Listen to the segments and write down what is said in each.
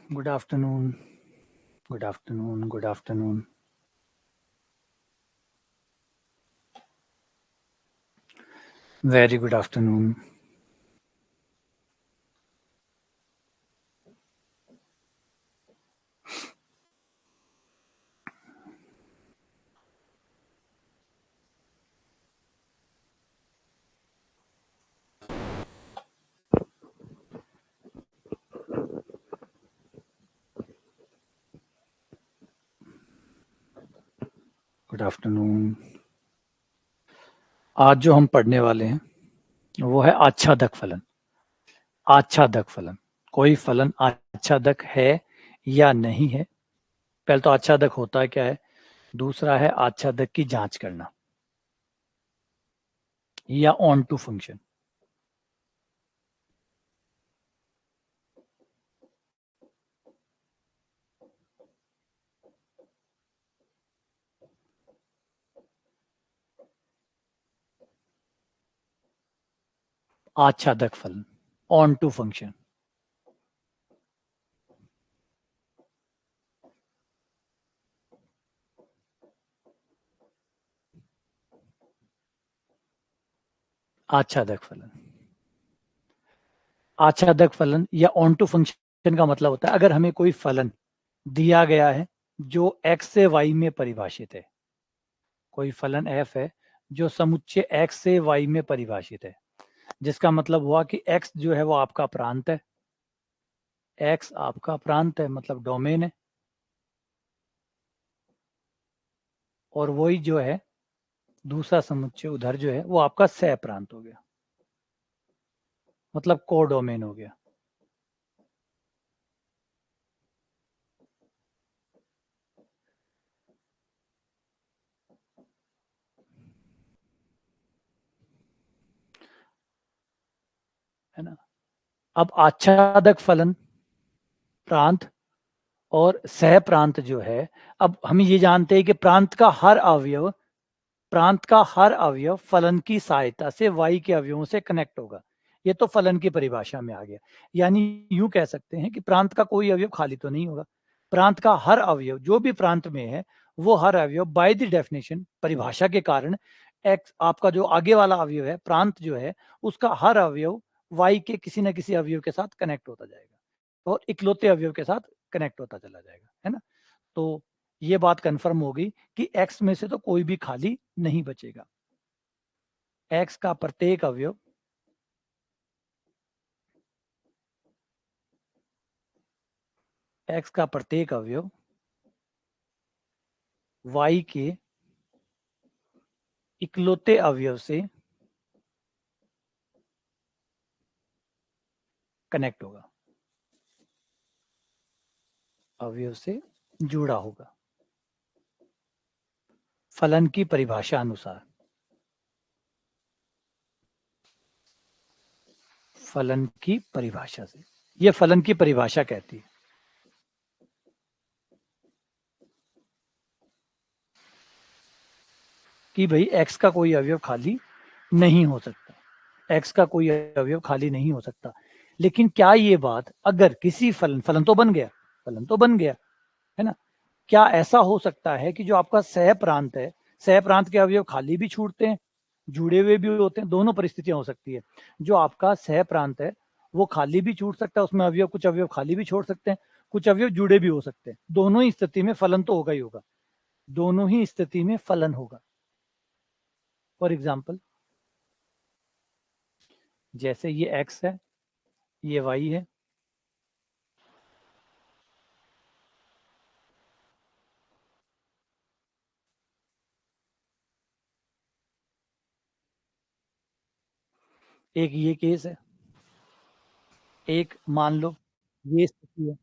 Good afternoon. Good afternoon. Good afternoon. Very good afternoon. Good afternoon. आज जो हम पढ़ने वाले हैं वो है आच्छादक फलन। आच्छादक फलन, कोई फलन आच्छादक है या नहीं है। पहले तो आच्छादक होता क्या है, दूसरा है आच्छादक की जांच करना या ऑन टू फंक्शन। आच्छादक फलन, ऑन टू फंक्शन। आच्छादक फलन, आच्छादक फलन या ऑन टू फंक्शन का मतलब होता है अगर हमें कोई फलन दिया गया है जो x से y में परिभाषित है। कोई फलन f है जो समुच्चय x से y में परिभाषित है, जिसका मतलब हुआ कि x जो है वो आपका प्रांत है। x आपका प्रांत है मतलब डोमेन है, और वही जो है दूसरा समुच्चय उधर जो है वो आपका सह प्रांत हो गया, मतलब को डोमेन हो गया। है ना। अब आच्छादक फलन, प्रांत और सह प्रांत जो है, अब हम ये जानते हैं कि प्रांत का हर अवयव फलन की सहायता से y के अवयवों से कनेक्ट होगा। ये तो फलन की परिभाषा में आ गया। यानी यूं कह सकते हैं कि प्रांत का कोई अवयव खाली तो नहीं होगा। प्रांत का हर अवयव जो भी प्रांत में है, वो हर अवयव बाय द डेफिनेशन, परिभाषा के कारण, एक्स आपका जो आगे वाला अवयव है प्रांत जो है, उसका हर अवयव y के किसी न किसी अवयव के साथ कनेक्ट होता जाएगा और इकलौते अवयव के साथ कनेक्ट होता चला जाएगा। है ना। तो ये बात कंफर्म होगी कि x में से तो कोई भी खाली नहीं बचेगा। x का प्रत्येक अवयव x का प्रत्येक अवयव y के इकलौते अवयव से कनेक्ट होगा, अवयव से जुड़ा होगा फलन की परिभाषा अनुसार। फलन की परिभाषा से, यह फलन की परिभाषा कहती है कि भाई x का कोई अवयव खाली नहीं हो सकता। x का कोई अवयव खाली नहीं हो सकता। लेकिन क्या ये बात, अगर किसी फलन तो बन गया, फलन तो बन गया, है ना। क्या ऐसा हो सकता है कि जो आपका सह प्रांत है, सह प्रांत के अवयव खाली भी छूटते हैं, जुड़े हुए भी होते हैं? दोनों परिस्थितियां हो सकती है। जो आपका सह प्रांत है वो खाली भी छूट सकता है, उसमें अवयव, कुछ अवयव खाली भी छोड़ सकते हैं, कुछ अवयव जुड़े भी हो सकते हैं। दोनों ही स्थिति में फलन तो होगा ही होगा, दोनों ही स्थिति में फलन होगा। फॉर एग्जाम्पल, जैसे ये x है, ये y है, एक ये केस है, एक मान लो ये स्थिति है।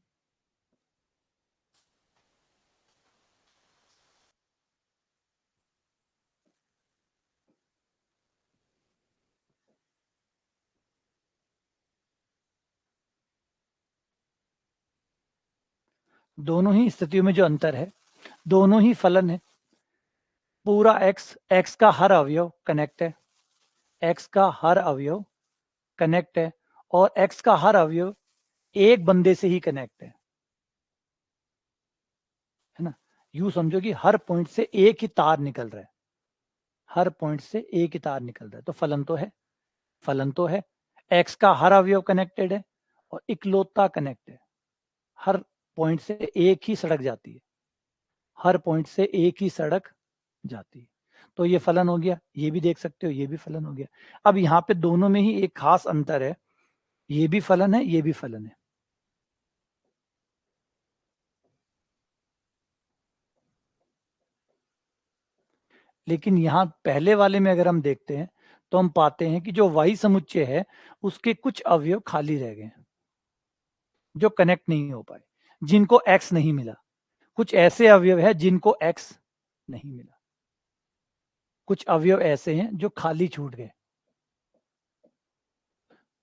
दोनों ही स्थितियों में जो अंतर है, दोनों ही फलन है। पूरा x का हर अवयव कनेक्ट है, x का हर अवयव कनेक्ट है, और x का हर अवयव एक बंदे से ही कनेक्ट है। यूं समझो कि हर पॉइंट से एक ही तार निकल रहा है, हर पॉइंट से एक ही तार निकल रहा है, तो फलन तो है, फलन तो है। एक्स का हर अवयव कनेक्टेड है और इकलौता कनेक्ट है, हर पॉइंट से एक ही सड़क जाती है, हर पॉइंट से एक ही सड़क जाती है, तो ये फलन हो गया। ये भी देख सकते हो, ये भी फलन हो गया। अब यहाँ पे दोनों में ही एक खास अंतर है, ये भी फलन है, ये भी फलन है। लेकिन यहाँ पहले वाले में अगर हम देखते हैं तो हम पाते हैं कि जो वाई समुच्चय है उसके कुछ अवयव खाली रह गए, जो कनेक्ट नहीं हो पाए, जिनको एक्स नहीं मिला। कुछ ऐसे अवयव है जिनको एक्स नहीं मिला, कुछ अवयव ऐसे हैं जो खाली छूट गए,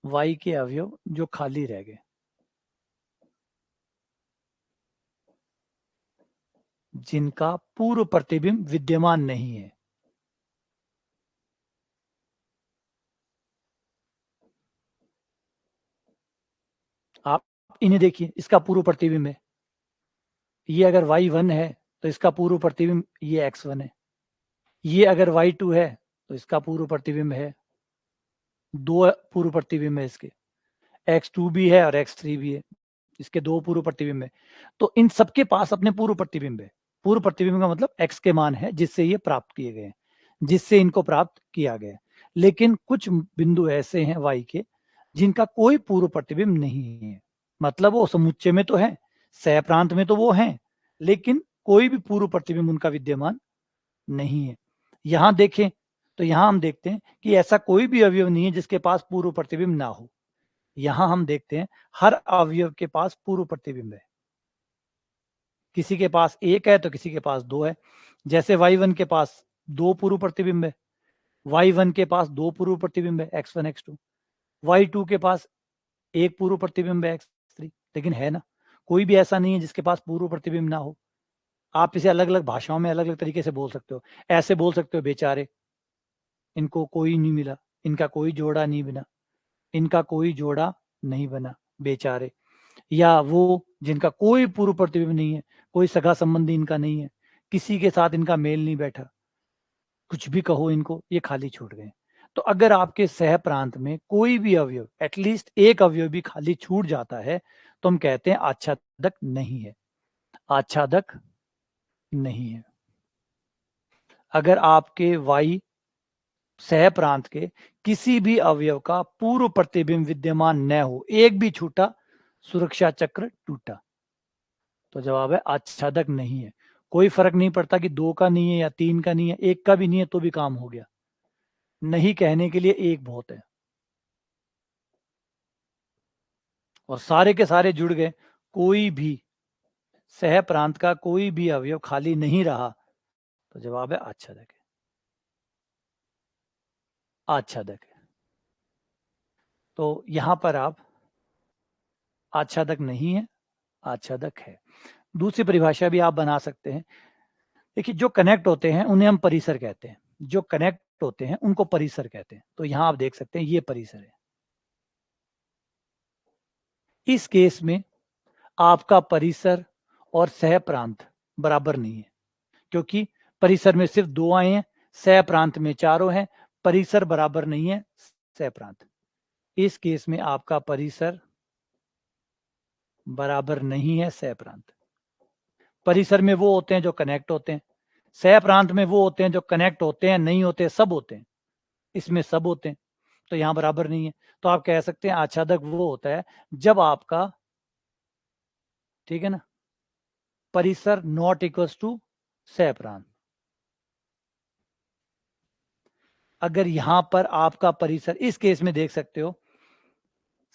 वाई के अवयव जो खाली रह गए, जिनका पूर्व प्रतिबिंब विद्यमान नहीं है। आप इन्हें देखिए, इसका पूर्व प्रतिबिंब है, ये अगर y1 है तो इसका पूर्व प्रतिबिंब ये x1 है, ये अगर y2 है तो इसका पूर्व प्रतिबिंब है, दो पूर्व प्रतिबिंब है इसके, x2 भी है और x3 भी है, इसके दो पूर्व प्रतिबिंब है। तो इन सबके पास अपने पूर्व प्रतिबिंब है। पूर्व प्रतिबिंब का मतलब x के मान है जिससे ये प्राप्त किए गए, जिससे इनको प्राप्त किया गया। लेकिन कुछ बिंदु ऐसे हैं y के जिनका कोई पूर्व प्रतिबिंब नहीं है, मतलब वो समुच्चय में तो है, सह प्रांत में तो वो हैं, लेकिन कोई भी पूर्व प्रतिबिंब उनका विद्यमान नहीं है। यहां देखें तो यहां हम देखते हैं कि ऐसा कोई भी अवयव नहीं है जिसके पास पूर्व प्रतिबिंब ना हो। यहां हम देखते हैं हर अवयव के पास पूर्व प्रतिबिंब है, किसी के पास एक है तो किसी के पास दो है। जैसे y1 के पास दो पूर्व प्रतिबिंब है, y1 के पास दो पूर्व प्रतिबिंब है x1 x2, y2 के पास एक पूर्व प्रतिबिंब है x3। लेकिन है ना, कोई भी ऐसा नहीं है जिसके पास पूर्व प्रतिबिंब ना हो। आप इसे अलग अलग भाषाओं में अलग अलग तरीके से बोल सकते हो। ऐसे बोल सकते हो, बेचारे, इनको कोई नहीं मिला, इनका कोई जोड़ा नहीं बना, इनका कोई जोड़ा नहीं बना, बेचारे। या वो जिनका कोई पूर्व प्रतिबिंब नहीं है, कोई सगा संबंधी इनका नहीं है, किसी के साथ इनका मेल नहीं बैठा, कुछ भी कहो इनको, ये खाली छूट गए। तो अगर आपके सह प्रांत में कोई भी अवयव, एटलीस्ट एक अवयव भी खाली छूट जाता है तो हम कहते हैं आच्छादक नहीं है, आच्छादक नहीं है। अगर आपके वाई सह प्रांत के किसी भी अवयव का पूर्व प्रतिबिंब विद्यमान न हो, एक भी छूटा, सुरक्षा चक्र टूटा। तो जवाब है आच्छादक नहीं है। कोई फर्क नहीं पड़ता कि दो का नहीं है या तीन का नहीं है, एक का भी नहीं है तो भी काम हो गया। नहीं कहने के लिए एक बहुत है, और सारे के सारे जुड़ गए, कोई भी सह प्रांत का कोई भी अवयव खाली नहीं रहा, तो जवाब है आच्छादक है, आच्छादक है। तो यहां पर आप आच्छादक नहीं है, आच्छादक है। दूसरी परिभाषा भी आप बना सकते हैं। देखिए, जो कनेक्ट होते हैं उन्हें हम परिसर कहते हैं, जो कनेक्ट होते हैं उनको परिसर कहते हैं। तो यहां आप देख सकते हैं ये परिसर है। इस केस में आपका परिसर और सह प्रांत बराबर नहीं है, क्योंकि परिसर में सिर्फ दो आए हैं, सह प्रांत में चारों हैं, परिसर बराबर नहीं है सह प्रांत। इस केस में आपका परिसर बराबर नहीं है सह प्रांत। परिसर में वो होते हैं जो कनेक्ट होते हैं, सह प्रांत में वो होते हैं जो कनेक्ट होते हैं, नहीं होते, सब होते हैं, इसमें सब होते हैं, तो यहां बराबर नहीं है। तो आप कह सकते हैं आच्छादक वो होता है जब आपका, ठीक है ना, परिसर नॉट इक्वल्स टू सह प्रांत। अगर यहां पर आपका परिसर, इस केस में देख सकते हो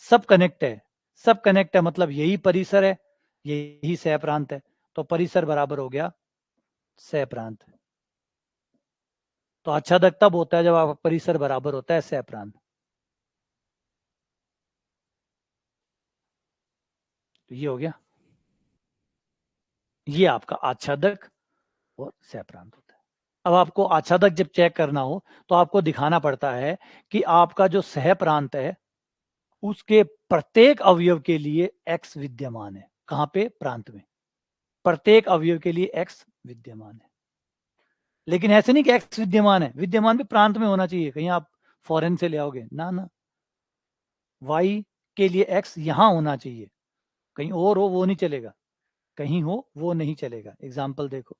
सब कनेक्ट है, सब कनेक्ट है मतलब यही परिसर है, यही सह प्रांत है, तो परिसर बराबर हो गया सह प्रांत। तो आच्छादक तब होता है जब आपका परिसर बराबर होता है सह प्रांत। तो ये हो गया, ये आपका आच्छादक और सह प्रांत होता है। अब आपको आच्छादक जब चेक करना हो तो आपको दिखाना पड़ता है कि आपका जो सह प्रांत है उसके प्रत्येक अवयव के लिए x विद्यमान है। कहां पे? प्रांत में। प्रत्येक अवयव के लिए x विद्यमान है। लेकिन ऐसे नहीं कि x विद्यमान है, विद्यमान भी प्रांत में होना चाहिए, कहीं आप फॉरेन से ले आओगे ना ना। y के लिए x यहां होना चाहिए, कहीं और हो वो नहीं चलेगा, कहीं हो वो नहीं चलेगा। एग्जाम्पल देखो,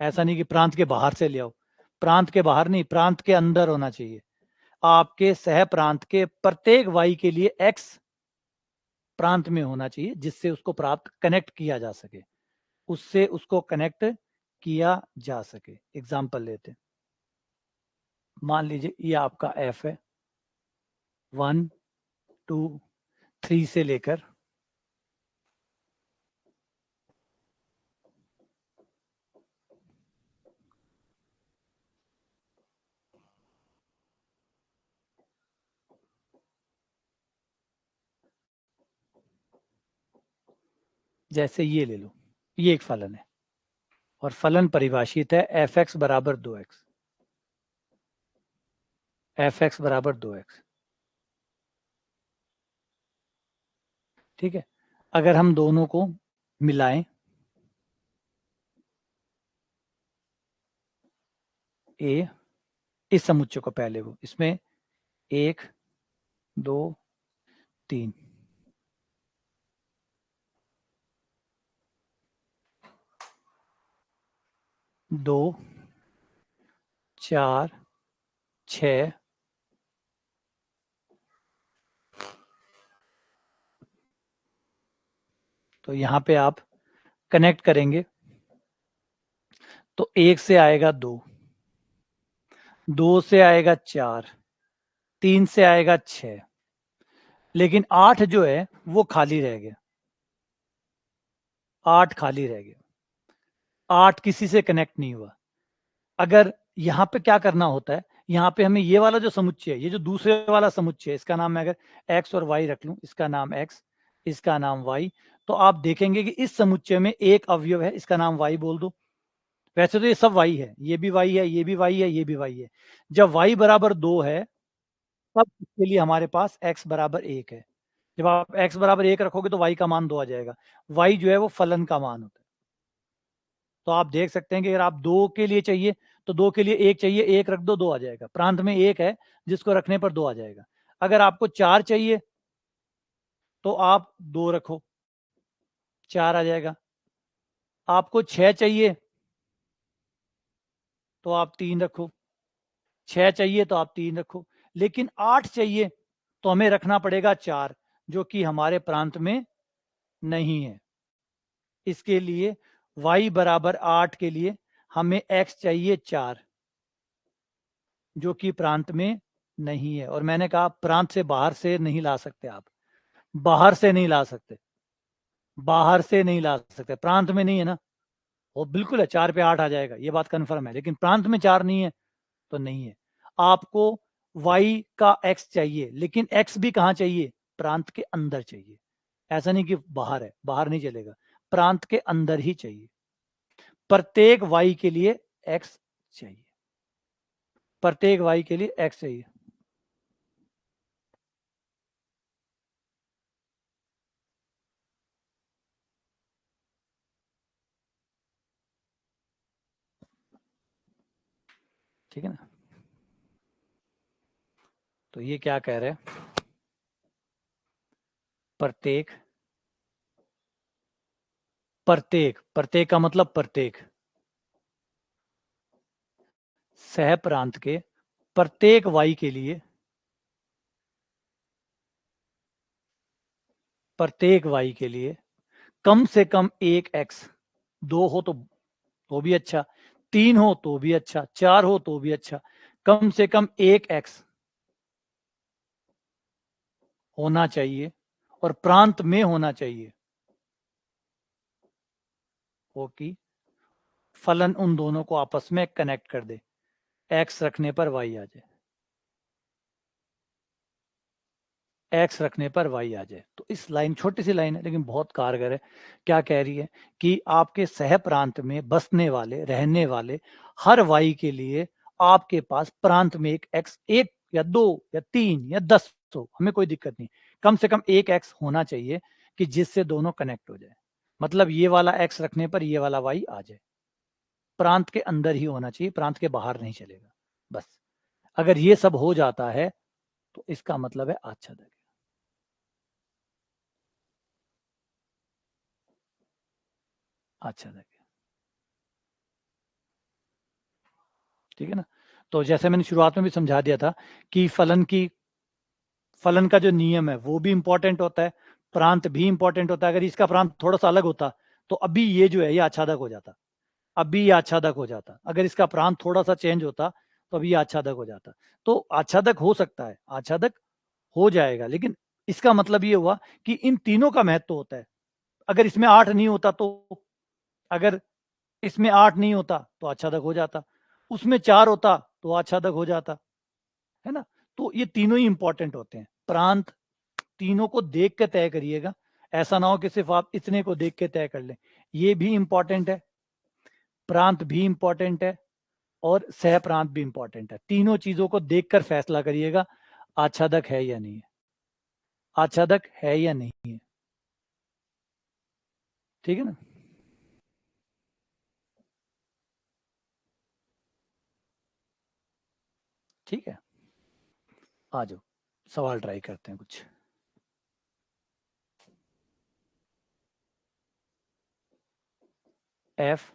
ऐसा नहीं कि प्रांत के बाहर से ले आओ, प्रांत के बाहर नहीं, प्रांत के अंदर होना चाहिए। आपके सह प्रांत के प्रत्येक y के लिए x प्रांत में होना चाहिए, जिससे उसको प्राप्त कनेक्ट किया जा सके, उससे उसको कनेक्ट किया जा सके। एग्जाम्पल लेते, मान लीजिए ये आपका f है, 1 2 3 से लेकर जैसे ये ले लो, ये एक फलन है और फलन परिभाषित है एफ एक्स बराबर 2x, एफ एक्स बराबर 2x। ठीक है, अगर हम दोनों को मिलाएं, ए इस समुच्चय को पहले वो, इसमें 1 2 3, 2 4 6, तो यहां पे आप कनेक्ट करेंगे तो 1 से आएगा 2, 2 से आएगा 4, 3 से आएगा 6, लेकिन 8 जो है वो खाली रह गया, 8 खाली रह गया, 8 किसी से कनेक्ट नहीं हुआ। अगर यहाँ पे क्या करना होता है, यहाँ पे हमें ये वाला जो समुच्चय है, ये जो दूसरे वाला समुच्चय है, इसका नाम मैं अगर x और y रख लूं, इसका नाम x, इसका नाम y, तो आप देखेंगे कि इस समुच्चय में एक अवयव है, इसका नाम y बोल दो। वैसे तो ये सब y है, ये भी y है, ये भी y है, ये भी y है। जब y बराबर 2 है तब इसके लिए हमारे पास x बराबर 1 है। जब आप x बराबर 1 रखोगे तो y का मान 2 आ जाएगा। y जो है वो फलन का मान होता है। तो आप देख सकते हैं कि अगर आप 2 के लिए चाहिए तो 2 के लिए 1 चाहिए, 1 रख दो, 2 आ जाएगा। प्रांत में 1 है जिसको रखने पर 2 आ जाएगा। अगर आपको 4 चाहिए तो आप 2 रखो, 4 आ जाएगा। आपको 6 चाहिए तो आप 3 रखो, 6 चाहिए तो आप 3 रखो। लेकिन 8 चाहिए तो हमें रखना पड़ेगा 4, जो कि हमारे प्रांत में नहीं है। इसके लिए y बराबर 8 के लिए हमें x चाहिए 4, जो कि प्रांत में नहीं है। और मैंने कहा प्रांत से बाहर से नहीं ला सकते आप, बाहर से नहीं ला सकते, बाहर से नहीं ला सकते, प्रांत में नहीं है ना। वो बिल्कुल है, 4 पे 8 आ जाएगा, ये बात कंफर्म है, लेकिन प्रांत में 4 नहीं है तो नहीं है। आपको y का x चाहिए, लेकिन x भी कहाँ चाहिए, प्रांत के अंदर चाहिए। ऐसा नहीं कि बाहर है, बाहर नहीं चलेगा, प्रांत के अंदर ही चाहिए। प्रत्येक y के लिए x चाहिए, प्रत्येक y के लिए x चाहिए। ठीक है ना। तो ये क्या कह रहे हैं, प्रत्येक, प्रत्येक, प्रत्येक का मतलब प्रत्येक, सह प्रांत के प्रत्येक y के लिए, प्रत्येक y के लिए कम से कम एक x, 2 हो तो भी अच्छा, 3 हो तो भी अच्छा, 4 हो तो भी अच्छा, कम से कम एक x होना चाहिए और प्रांत में होना चाहिए, वो कि फलन उन दोनों को आपस में कनेक्ट कर दे, x रखने पर y आ जाए, x रखने पर y आ जाए। तो इस लाइन, छोटी सी लाइन है लेकिन बहुत कारगर है। क्या कह रही है कि आपके सह प्रांत में बसने वाले, रहने वाले हर y के लिए आपके पास प्रांत में एक x, 1 या 2 या 3 या 10 हो, हमें कोई दिक्कत नहीं, कम से कम एक x होना चाहिए कि जिससे दोनों कनेक्ट हो जाए। मतलब ये वाला x रखने पर ये वाला y आ जाए। प्रांत के अंदर ही होना चाहिए, प्रांत के बाहर नहीं चलेगा। बस अगर ये सब हो जाता है तो इसका मतलब है आच्छादक है। आच्छादक है, ठीक है ना। तो जैसे मैंने शुरुआत में भी समझा दिया था कि फलन का जो नियम है वो भी इंपॉर्टेंट होता है, प्रांत भी इंपॉर्टेंट होता है। अगर इसका प्रांत थोड़ा सा अलग होता तो अभी ये जो है ये आच्छादक हो जाता, अभी ये आच्छादक हो जाता। अगर इसका प्रांत थोड़ा सा चेंज होता तो अभी ये आच्छादक हो जाता। तो आच्छादक हो सकता है, आच्छादक हो जाएगा, लेकिन इसका मतलब ये हुआ कि इन तीनों का महत्व होता है। अगर इसमें 8 नहीं होता तो, अगर इसमें 8 नहीं होता तो आच्छादक हो जाता, उसमें 4 होता तो आच्छादक हो जाता, है ना। तो ये तीनों ही इंपॉर्टेंट होते हैं। प्रांत तीनों को देख के तय करिएगा, ऐसा ना हो कि सिर्फ आप इतने को देख के तय कर लें। ये भी इंपॉर्टेंट है, प्रांत भी इंपॉर्टेंट है और सह प्रांत भी इंपॉर्टेंट है। तीनों चीजों को देखकर फैसला करिएगा आच्छादक है या नहीं है, आच्छादक है या नहीं है, ठीक है ना। ठीक है, आ जाओ सवाल ट्राई करते हैं कुछ। एफ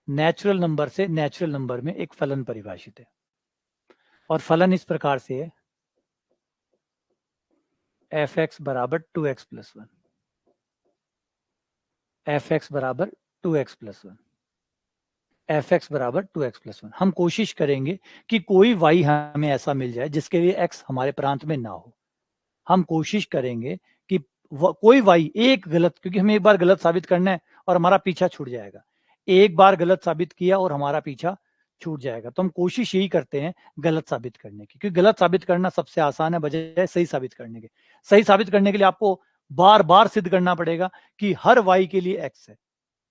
नेचुरल नंबर से नेचुरल नंबर में एक फलन परिभाषित है और फलन इस प्रकार से है एफ एक्स बराबर 2x+1, एफ एक्स बराबर 2x+1, एफ एक्स बराबर 2x+1। हम कोशिश करेंगे कि कोई y हमें ऐसा मिल जाए जिसके लिए x हमारे प्रांत में ना हो। हम कोशिश करेंगे कि कोई y एक गलत, क्योंकि हमें एक बार गलत साबित करना है और हमारा पीछा छूट जाएगा। एक बार गलत साबित किया और हमारा पीछा छूट जाएगा। तो हम कोशिश यही करते हैं गलत साबित करने की, क्योंकि गलत साबित करना सबसे आसान है बजाय सही साबित करने के। सही साबित करने के लिए आपको बार बार सिद्ध करना पड़ेगा कि हर y के लिए x है,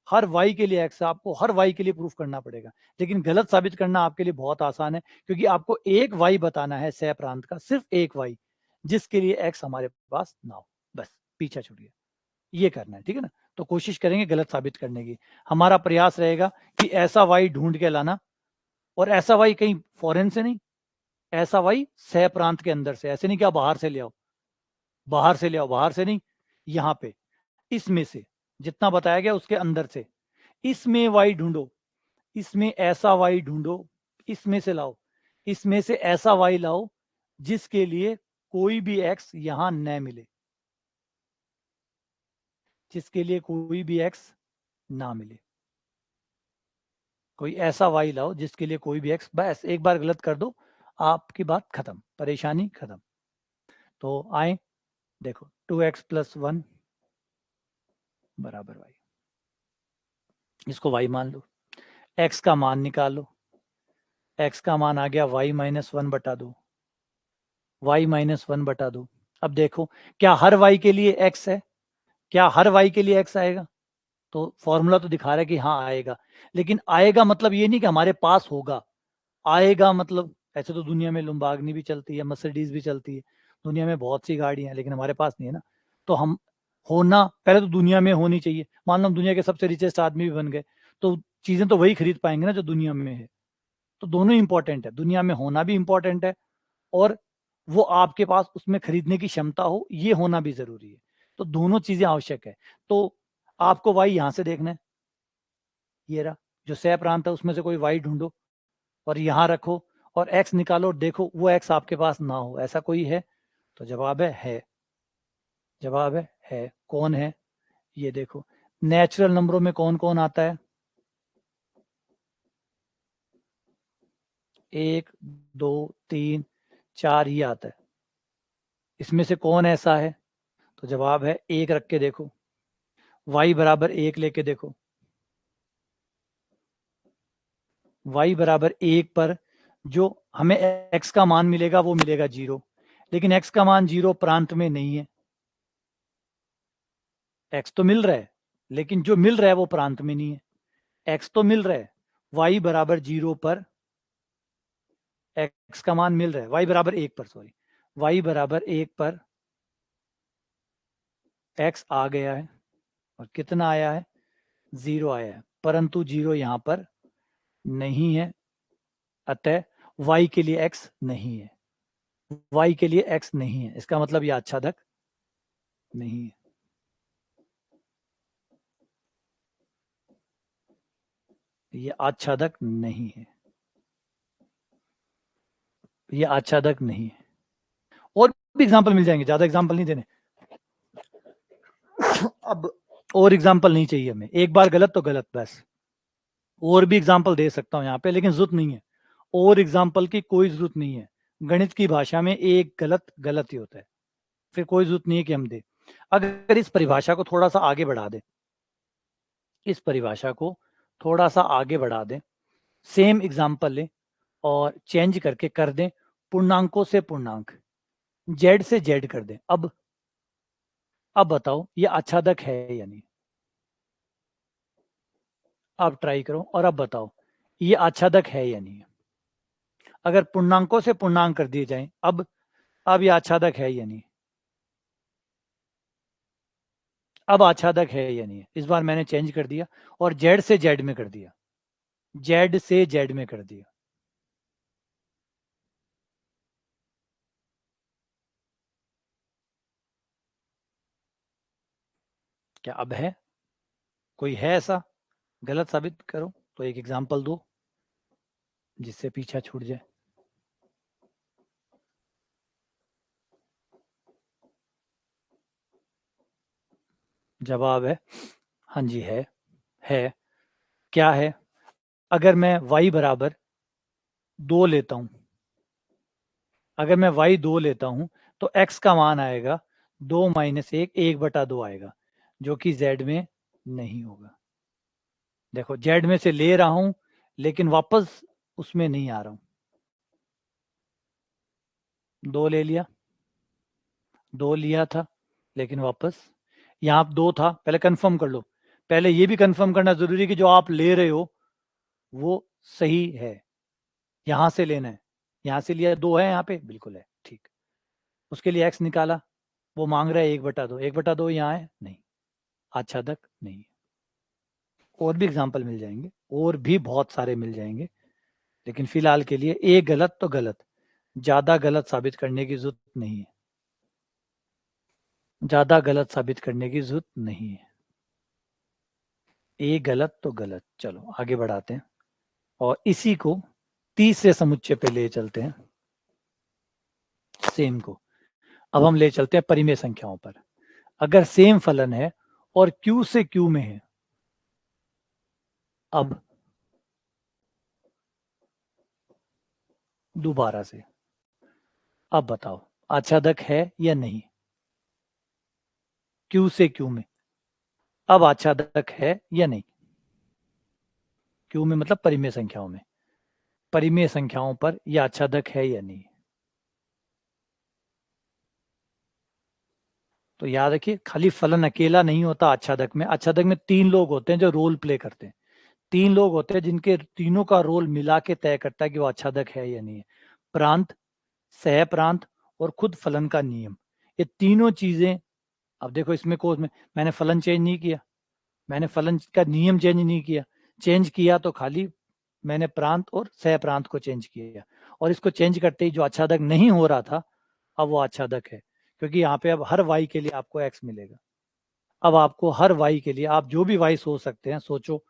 हर y के लिए x है, आपको हर y के लिए प्रूफ करना पड़ेगा। लेकिन गलत साबित करना आपके लिए बहुत आसान है, क्योंकि आपको एक y बताना है सह प्रांत का, सिर्फ एक y जिसके लिए x हमारे पास ना हो, बस पीछा छूट गया। ये करना है, ठीक है ना। तो कोशिश करेंगे गलत साबित करने की। हमारा प्रयास रहेगा कि ऐसा y ढूंढ के लाना, और ऐसा y कहीं फॉरेन से नहीं, ऐसा y सह प्रांत के अंदर से। ऐसे नहीं कि आप बाहर से ले आओ, बाहर से ले आओ, बाहर से नहीं, यहाँ पे इसमें से जितना बताया गया उसके अंदर से इसमें y ढूंढो, इसमें ऐसा y ढूंढो, इसमें से लाओ, इसमें से ऐसा y लाओ जिसके लिए कोई भी x यहां न मिले, जिसके लिए कोई भी x ना मिले। कोई ऐसा y लाओ जिसके लिए कोई भी x, बस एक बार गलत कर दो आपकी बात खत्म, परेशानी खत्म। तो आए देखो 2x+1 बराबर y, इसको y मान लो, x का मान निकालो, x का मान आ गया y-1 बटा 2, y-1 बटा 2। अब देखो क्या हर y के लिए x है, क्या हर y के लिए x आएगा? तो फॉर्मूला तो दिखा रहा है कि हाँ आएगा, लेकिन आएगा मतलब ये नहीं कि हमारे पास होगा। आएगा मतलब ऐसे तो दुनिया में लुम्बागनी भी चलती है, मर्सिडीज भी चलती है, दुनिया में बहुत सी गाड़ियां हैं, लेकिन हमारे पास नहीं है ना। तो हम होना पहले तो दुनिया में होनी चाहिए। मान लो हम दुनिया के सबसे रिचेस्ट आदमी भी बन गए तो चीजें तो वही खरीद पाएंगे ना जो दुनिया में है। तो दोनों इंपॉर्टेंट है, दुनिया में होना भी इंपॉर्टेंट है और वो आपके पास उसमें खरीदने की क्षमता हो ये होना भी जरूरी है। तो दोनों चीजें आवश्यक है। तो आपको वाई यहां से देखना है, ये रहा जो सह प्रांत है उसमें से कोई वाई ढूंढो और यहां रखो और एक्स निकालो, देखो वो एक्स आपके पास ना हो, ऐसा कोई है? तो जवाब है, जवाब है। कौन है? ये देखो नेचुरल नंबरों में कौन कौन आता है, 1 2 3 4 ही आता है। इसमें से कौन ऐसा है? तो जवाब है 1 रख के देखो, y बराबर 1 लेके देखो, y बराबर 1 पर जो हमें x का मान मिलेगा वो मिलेगा 0, लेकिन x का मान 0 प्रांत में नहीं है। x तो मिल रहा है लेकिन जो मिल रहा है वो प्रांत में नहीं है। x तो मिल रहा है, y बराबर 0 पर x का मान मिल रहा है, y बराबर 1 पर, सॉरी, y बराबर 1 पर x आ गया है और कितना आया है 0 आया है, परंतु 0 यहाँ पर नहीं है, अतः y के लिए x नहीं है, y के लिए x नहीं है, इसका मतलब ये आच्छादक नहीं है। ये आच्छादक नहीं है, ये आच्छादक नहीं है। और भी एग्जांपल मिल जाएंगे, ज्यादा एग्जांपल नहीं देने। अब और एग्जांपल नहीं चाहिए हमें, एक बार गलत तो गलत बस। और भी एग्जांपल दे सकता हूं यहाँ पे, लेकिन जरूरत नहीं है, और एग्जांपल की कोई जरूरत नहीं है। गणित की भाषा में एक गलत गलत ही होता है, फिर कोई जरूरत नहीं है कि हम दे। अगर इस परिभाषा को थोड़ा सा आगे बढ़ा दें, इस परिभाषा को थोड़ा सा आगे बढ़ा दें, सेम एग्जांपल लें और चेंज करके कर दें पूर्णांकों से पूर्णांक, जेड से जेड कर दें। अब बताओ ये आच्छादक है या नहीं? अब ट्राई करो और अब बताओ ये आच्छादक है या नहीं? अगर पूर्णांकों से पूर्णांक कर दिए जाएं, अब ये आच्छादक है या नहीं? अब आच्छादक है या नहीं? इस बार मैंने चेंज कर दिया और जेड से जेड में कर दिया, जेड से जेड में कर दिया। क्या अब है? कोई है ऐसा? गलत साबित करो तो एक एग्जांपल दो जिससे पीछा छूट जाए। जवाब है हाँ जी, है। क्या है? अगर मैं y बराबर 2 लेता हूं, अगर मैं y 2 लेता हूं तो x का मान आएगा 2 माइनस 1/2 आएगा, जो कि z में नहीं होगा। देखो z में से ले रहा हूं लेकिन वापस उसमें नहीं आ रहा हूं। 2 ले लिया, 2 लिया था लेकिन वापस यहाँ 2 था। पहले कंफर्म कर लो, पहले ये भी कंफर्म करना जरूरी है कि जो आप ले रहे हो वो सही है। यहां से लेना है, यहां से लिया 2 है, यहाँ पे बिल्कुल है, ठीक। उसके लिए x निकाला, वो मांग रहा है 1/2, 1/2 यहाँ है नहीं, आच्छादक नहीं। और भी एग्जाम्पल मिल जाएंगे, और भी बहुत सारे मिल जाएंगे, लेकिन फिलहाल के लिए एक गलत तो गलत, ज्यादा गलत साबित करने की जरूरत नहीं है, ज्यादा गलत साबित करने की जरूरत नहीं है। एक गलत तो गलत। चलो आगे बढ़ाते हैं और इसी को तीसरे समुच्चय पे ले चलते हैं, सेम को। अब हम ले चलते हैं परिमेय संख्याओं पर। अगर सेम फलन है और Q से Q में है, अब दोबारा से अब बताओ आच्छादक है या नहीं? Q से Q में अब आच्छादक है या नहीं? Q में मतलब परिमेय संख्याओं में, परिमेय संख्याओं पर यह आच्छादक है या नहीं? तो याद रखिए, खाली फलन अकेला नहीं होता आच्छादक में। आच्छादक में 3 लोग होते हैं जो रोल प्ले करते हैं, 3 लोग होते हैं जिनके तीनों का रोल मिला के तय करता है कि वो आच्छादक है या नहीं है। प्रांत, सह प्रांत और खुद फलन का नियम, ये तीनों चीजें। अब देखो इसमें कोर्स में मैंने फलन चेंज नहीं किया, मैंने फलन का नियम चेंज नहीं किया, चेंज किया तो खाली मैंने प्रांत और सह प्रांत को चेंज किया, और इसको चेंज करते ही जो आच्छादक नहीं हो रहा था अब वो आच्छादक है, क्योंकि यहाँ पे अब हर y के लिए आपको x मिलेगा। अब आपको हर y के लिए आप जो भी y सोच सकते हैं सोचो,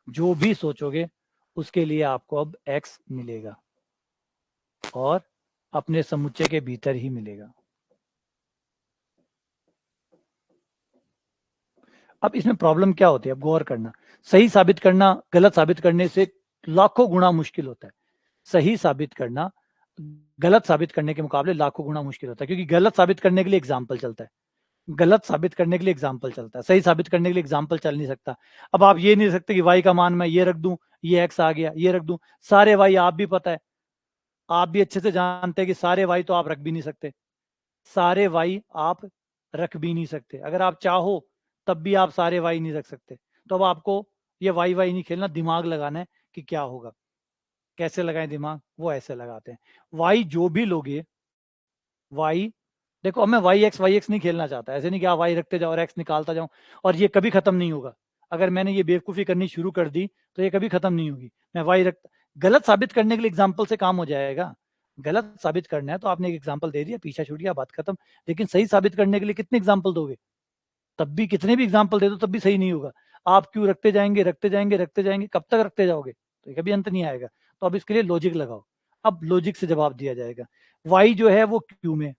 जो भी सोचोगे उसके लिए आपको अब x मिलेगा, और अपने समुच्चय के भीतर ही मिलेगा। अब इसमें प्रॉब्लम क्या होती है, अब गौर करना। सही साबित करना गलत साबित करने से लाखों गुना मुश्किल होता है। सही साबित करना गलत साबित करने के मुकाबले लाखों गुना मुश्किल होता है, क्योंकि गलत साबित करने के लिए एग्जाम्पल चलता है, गलत साबित करने के लिए एग्जाम्पल चलता है, सही साबित करने के लिए एग्जाम्पल चल नहीं सकता। अब आप ये नहीं सकते कि y का मान मैं ये रख दूं, ये x आ गया, ये रख दूं। सारे y आप भी पता है, आप भी अच्छे से जानते हैं कि सारे y तो आप रख भी नहीं सकते, सारे y आप रख भी नहीं सकते। अगर आप चाहो तब भी आप सारे y नहीं रख सकते। तो अब आपको ये y नहीं खेलना, दिमाग लगाना है कि क्या होगा। कैसे लगाएं दिमाग? वो ऐसे लगाते हैं, y जो भी लोगे, y देखो, अब मैं y x नहीं खेलना चाहता, ऐसे नहीं कि आप y रखते जाओ और x निकालता जाऊं और ये कभी खत्म नहीं होगा। अगर मैंने ये बेवकूफ़ी करनी शुरू कर दी तो ये कभी खत्म नहीं होगी। मैं वाई रख गलत साबित करने के लिए एग्जाम्पल से काम हो जाएगा। गलत साबित करना है तो आपने एक एग्जाम्पल दे दिया, पीछा छूट गया, बात खत्म। लेकिन सही साबित करने के लिए कितने एग्जाम्पल दोगे? तब भी कितने भी एग्जाम्पल दे दो तब भी सही नहीं होगा। आप क्यों रखते जाएंगे, रखते जाएंगे, रखते जाएंगे, कब तक रखते जाओगे? तो कभी अंत नहीं आएगा। तो अब इसके लिए लॉजिक लगाओ। अब लॉजिक से जवाब दिया जाएगा। वाई जो है वो क्यू में,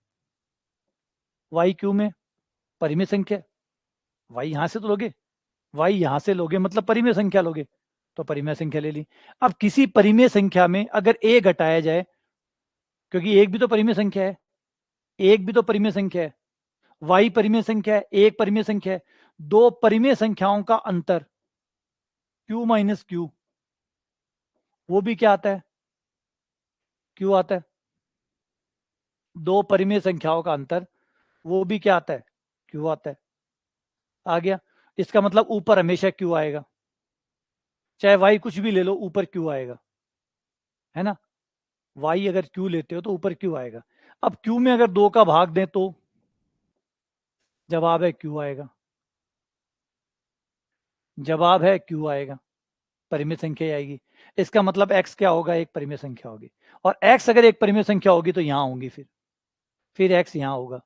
वाई क्यू में परिमेय संख्या, वाई यहां से तो लोगे, वाई यहां से लोगे मतलब परिमेय संख्या लोगे, तो परिमेय संख्या ले ली। अब किसी परिमेय संख्या में अगर ए घटाया जाए, क्योंकि एक भी तो परिमेय संख्या है, एक भी तो परिमेय संख्या है, वाई परिमेय संख्या है, एक परिमेय संख्या है, दो परिमेय संख्याओं का अंतर q माइनस क्यू, वो भी क्या आता है? क्यू आता है। दो परिमेय संख्याओं का अंतर, वो भी क्या आता है? क्यू आता है। आ गया। इसका मतलब ऊपर हमेशा क्यू आएगा, चाहे वाई कुछ भी ले लो, ऊपर क्यू आएगा, है ना? वाई अगर क्यू लेते हो तो ऊपर क्यू आएगा। अब क्यू में अगर दो का भाग दें तो जवाब है क्यू आएगा, जवाब है क्यू आएगा, परिमेय संख्या आएगी। इसका मतलब x क्या होगा? एक परिमेय संख्या होगी, और x अगर एक परिमेय संख्या होगी तो यहां होंगी, फिर x यहां होगा।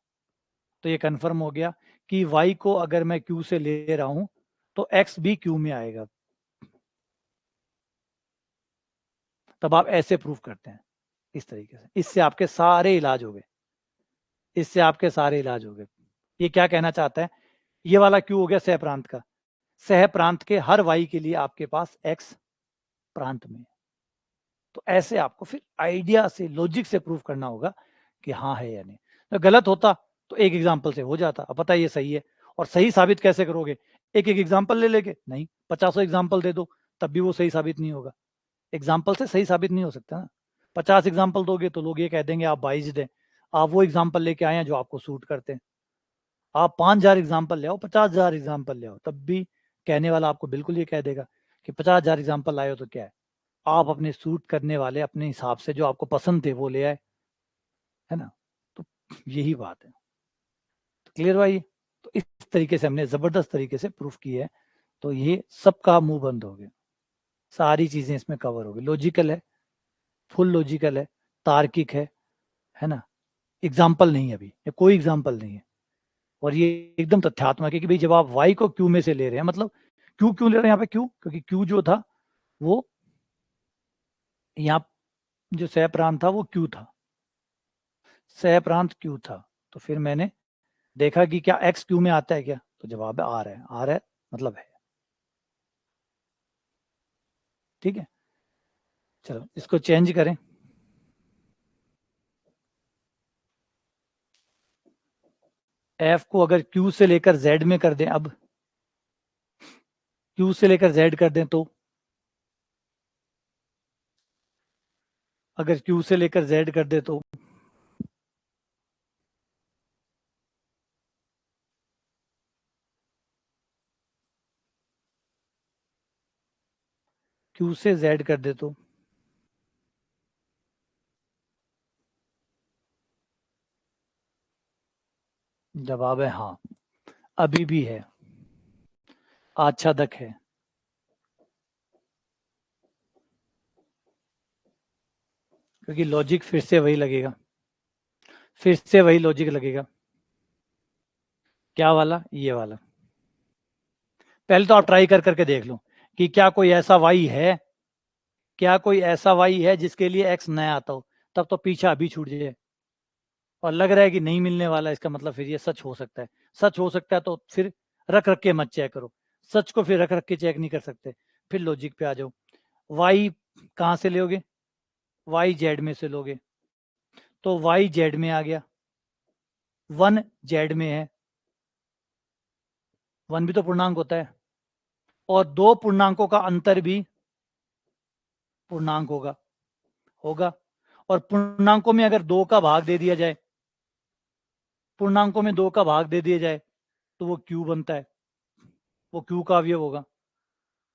तो ये कंफर्म हो गया कि y को अगर मैं q से ले रहा हूं तो x भी q में आएगा। तब आप ऐसे प्रूफ करते हैं, इस तरीके से। इससे आपके सारे इलाज हो गए, इससे आपके सारे इलाज हो गए। ये क्या कहना चाहता है? ये वाला क्यू हो गया सह प्रांत का, सह प्रांत के हर वाई के लिए आपके पास x प्रांत में। तो ऐसे आपको फिर आइडिया से, लॉजिक से प्रूफ करना होगा कि हाँ है या नहीं। तो गलत होता तो एक एग्जाम्पल से हो जाता, अब पता ये सही है। और सही साबित कैसे करोगे? एक एक एग्जाम्पल ले लेके? नहीं, 50 एग्जाम्पल दे दो तब भी वो सही साबित नहीं होगा। एग्जाम्पल से सही साबित नहीं हो सकता ना। 50 एग्जाम्पल दोगे तो लोग ये कह देंगे आप बाइज दें। आप वो एग्जाम्पल लेके आए हैं जो आपको सूट करते हैं। आप 5000 एग्जाम्पल ले आओ, 50,000 एग्जाम्पल ले आओ, तब भी कहने वाला आपको बिल्कुल ये कह देगा कि 50,000 एग्जाम्पल लाए हो तो क्या है, आप अपने सूट करने वाले अपने हिसाब से जो आपको पसंद थे वो ले आए, है ना? तो यही बात है। तो क्लियर भाई? तो इस तरीके से हमने जबरदस्त तरीके से प्रूफ की है। तो ये सबका मुंह बंद हो गया, सारी चीजें इसमें कवर हो गई। लॉजिकल है, फुल लॉजिकल है, तार्किक है ना? एग्जाम्पल नहीं है, अभी ये कोई एग्जाम्पल नहीं है। और ये एकदम तथ्यात्मक है कि भाई जब आप वाई को क्यू में से ले रहे हैं, मतलब क्यू क्यों ले रहे हैं यहाँ पे? क्यू क्योंकि क्यू जो था वो यहाँ जो सह प्रांत था वो क्यू था, सह प्रांत क्यू था। तो फिर मैंने देखा कि क्या एक्स क्यू में आता है क्या? तो जवाब है आ रहा है, आ रहा है मतलब है। ठीक है, चलो इसको चेंज करें। एफ को अगर क्यू से लेकर जेड में कर दें, अब क्यू से लेकर जेड कर दें तो, अगर क्यू से लेकर जेड कर दे तो क्यू से जेड कर दे तो जवाब है हाँ, अभी भी है, आच्छादक है। क्योंकि लॉजिक फिर से वही लगेगा, फिर से वही लॉजिक लगेगा। क्या वाला? ये वाला। पहले तो आप ट्राई कर करके देख लो कि क्या कोई ऐसा वाई है, क्या कोई ऐसा वाई है जिसके लिए एक्स नया आता हो, तब तो पीछा अभी छूट जाए। और लग रहा है कि नहीं मिलने वाला, इसका मतलब फिर ये सच हो सकता है। सच हो सकता है तो फिर रख रख के मत चेक करो, सच को फिर रख रख के चेक नहीं कर सकते। फिर लॉजिक पे आ जाओ। वाई कहाँ से लोगे? वाई जेड में से लोगे, तो वाई जेड में आ गया, वन जेड में है, वन भी तो पूर्णांक होता है, और दो पूर्णांकों का अंतर भी पूर्णांक होगा, होगा। और पूर्णांकों में अगर दो का भाग दे दिया जाए, पूर्णांकों में दो का भाग दे दिया जाए तो वो क्यू बनता है, वो क्यू का अवयव होगा,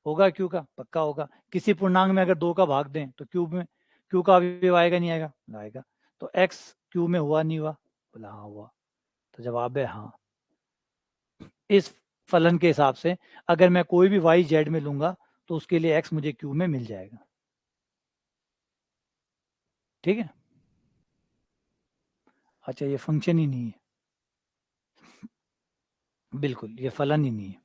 होगा क्यू का, पक्का होगा। किसी पूर्णांक में अगर दो का भाग दें तो क्यू में क्यू का अवयव आएगा नहीं आएगा? आएगा। तो एक्स क्यू में हुआ नहीं हुआ? बोला हाँ हुआ। तो जवाब है हाँ। इस फलन के हिसाब से अगर मैं कोई भी वाई जेड में लूंगा तो उसके लिए एक्स मुझे क्यू में मिल जाएगा। ठीक है। अच्छा, ये फंक्शन ही नहीं है, बिल्कुल ये फलन ही नहीं है।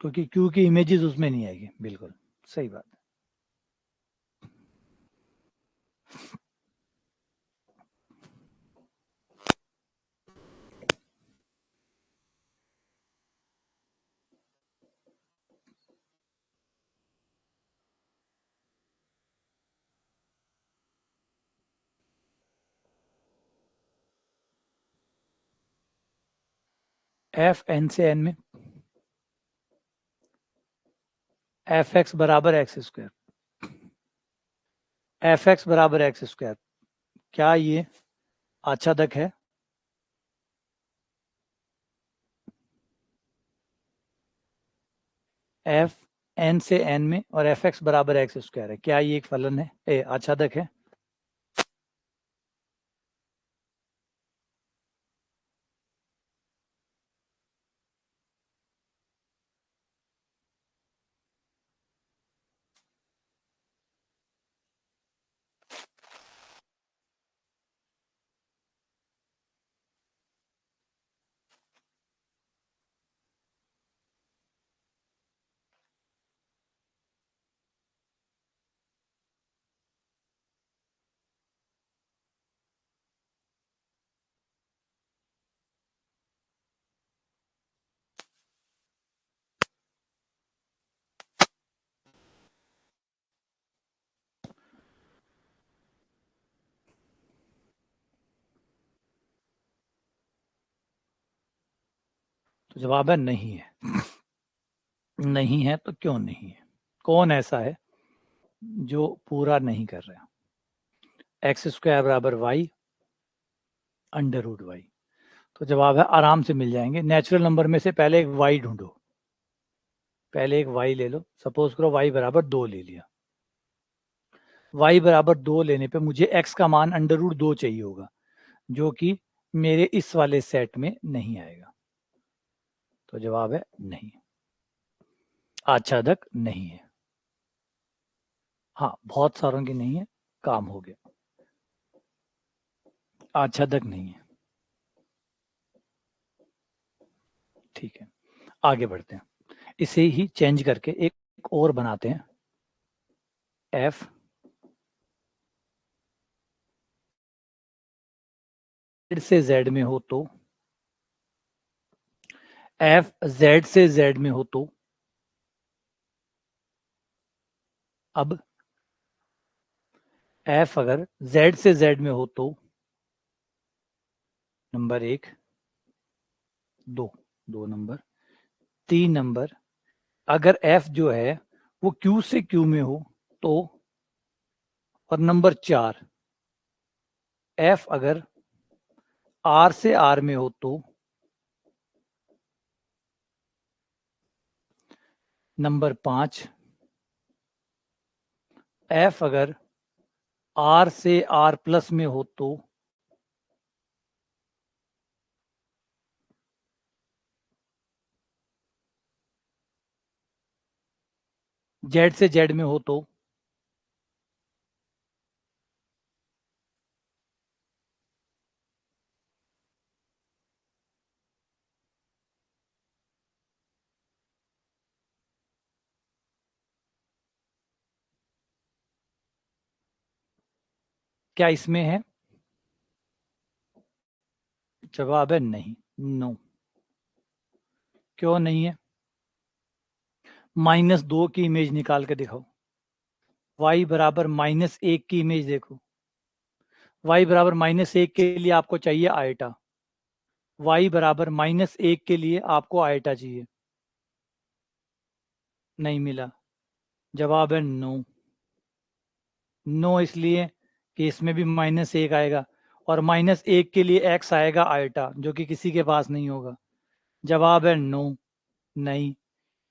क्योंकि क्यू की इमेजेस उसमें नहीं आएगी। बिल्कुल सही बात है। एफ एन से एन में एफ एक्स बराबर एक्स स्क्वायर, एफ एक्स बराबर एक्स स्क्वायर, क्या ये आच्छादक है? एफ एन से एन में और एफ एक्स बराबर एक्स स्क्वायर है, क्या ये एक फलन है, आच्छादक है? तो जवाब है नहीं है। नहीं है तो क्यों नहीं है? कौन ऐसा है जो पूरा नहीं कर रहा? एक्स स्क्वायर बराबर वाई अंडर रूट वाई, तो जवाब है आराम से मिल जाएंगे। नेचुरल नंबर में से पहले एक वाई ढूंढो, पहले एक वाई ले लो। सपोज करो वाई बराबर 2 ले लिया। वाई बराबर 2 लेने पे मुझे एक्स का मान अंडर रूट 2 चाहिए होगा, जो कि मेरे इस वाले सेट में नहीं आएगा। तो जवाब है नहीं, आच्छादक नहीं है। हाँ, बहुत सारों की नहीं है, काम हो गया, आच्छादक नहीं है। ठीक है, आगे बढ़ते हैं। इसे ही चेंज करके एक और बनाते हैं। एफ से जेड में हो तो, एफ जेड से जेड में हो तो, अब एफ अगर जेड से जेड में हो तो, नंबर 1, 2, 2 नंबर, 3 नंबर, अगर एफ जो है वो क्यू से क्यू में हो तो, और नंबर 4, एफ अगर आर से आर में हो तो, नंबर 5, एफ अगर आर से आर प्लस में हो तो, जेड से जेड में हो तो, क्या इसमें है? जवाब है नहीं, नो। क्यों नहीं है? -2 की इमेज निकाल के दिखाओ। y बराबर -1 की इमेज देखो। y बराबर -1 के लिए आपको चाहिए आयटा, y बराबर -1 के लिए आपको आयटा चाहिए, नहीं मिला। जवाब है नो। नो इसलिए कि इसमें भी -1 आएगा, और -1 के लिए x आएगा आयटा, जो कि किसी के पास नहीं होगा। जवाब है नो, नहीं।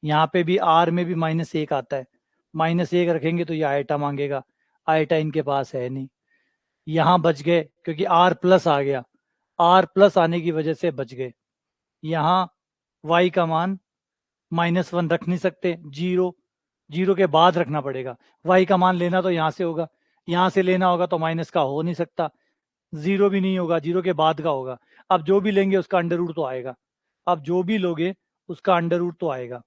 यहाँ पे भी r में भी -1 आता है, -1 रखेंगे तो ये आयटा मांगेगा, आयटा इनके पास है नहीं, यहाँ बच गए क्योंकि आर प्लस आ गया, आर प्लस आने की वजह से बच गए। यहाँ y का मान -1 रख नहीं सकते, 0 0 के बाद रखना पड़ेगा। y का मान लेना तो यहाँ से होगा, यहाँ से लेना होगा तो माइनस का हो नहीं सकता, 0 भी नहीं होगा, 0 के बाद का होगा। अब जो भी लेंगे उसका अंडर रूट तो आएगा, अब जो भी लोगे उसका अंडर रूट तो आएगा,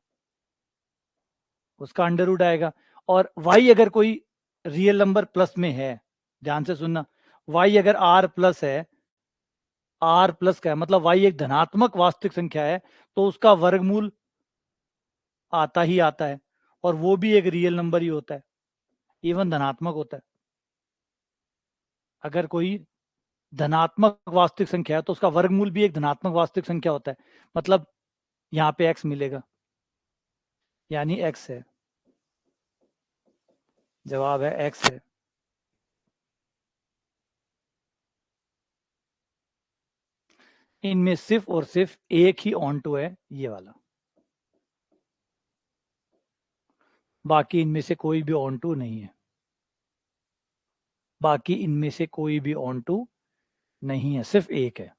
उसका अंडर रूट आएगा। और y अगर कोई रियल नंबर प्लस में है, ध्यान से सुनना, y अगर r प्लस है, r प्लस का है मतलब y एक धनात्मक वास्तविक संख्या है, तो उसका वर्गमूल आता ही आता है, और वो भी एक रियल नंबर ही होता है, इवन धनात्मक होता है। अगर कोई धनात्मक वास्तविक संख्या है तो उसका वर्गमूल भी एक धनात्मक वास्तविक संख्या होता है, मतलब यहाँ पे x मिलेगा, यानी x है, जवाब है x है। इनमें सिर्फ और सिर्फ एक ही ऑन टू है, ये वाला, बाकी इनमें से कोई भी ऑन टू नहीं है, बाकी इनमें से कोई भी ऑन टू नहीं है, सिर्फ एक है।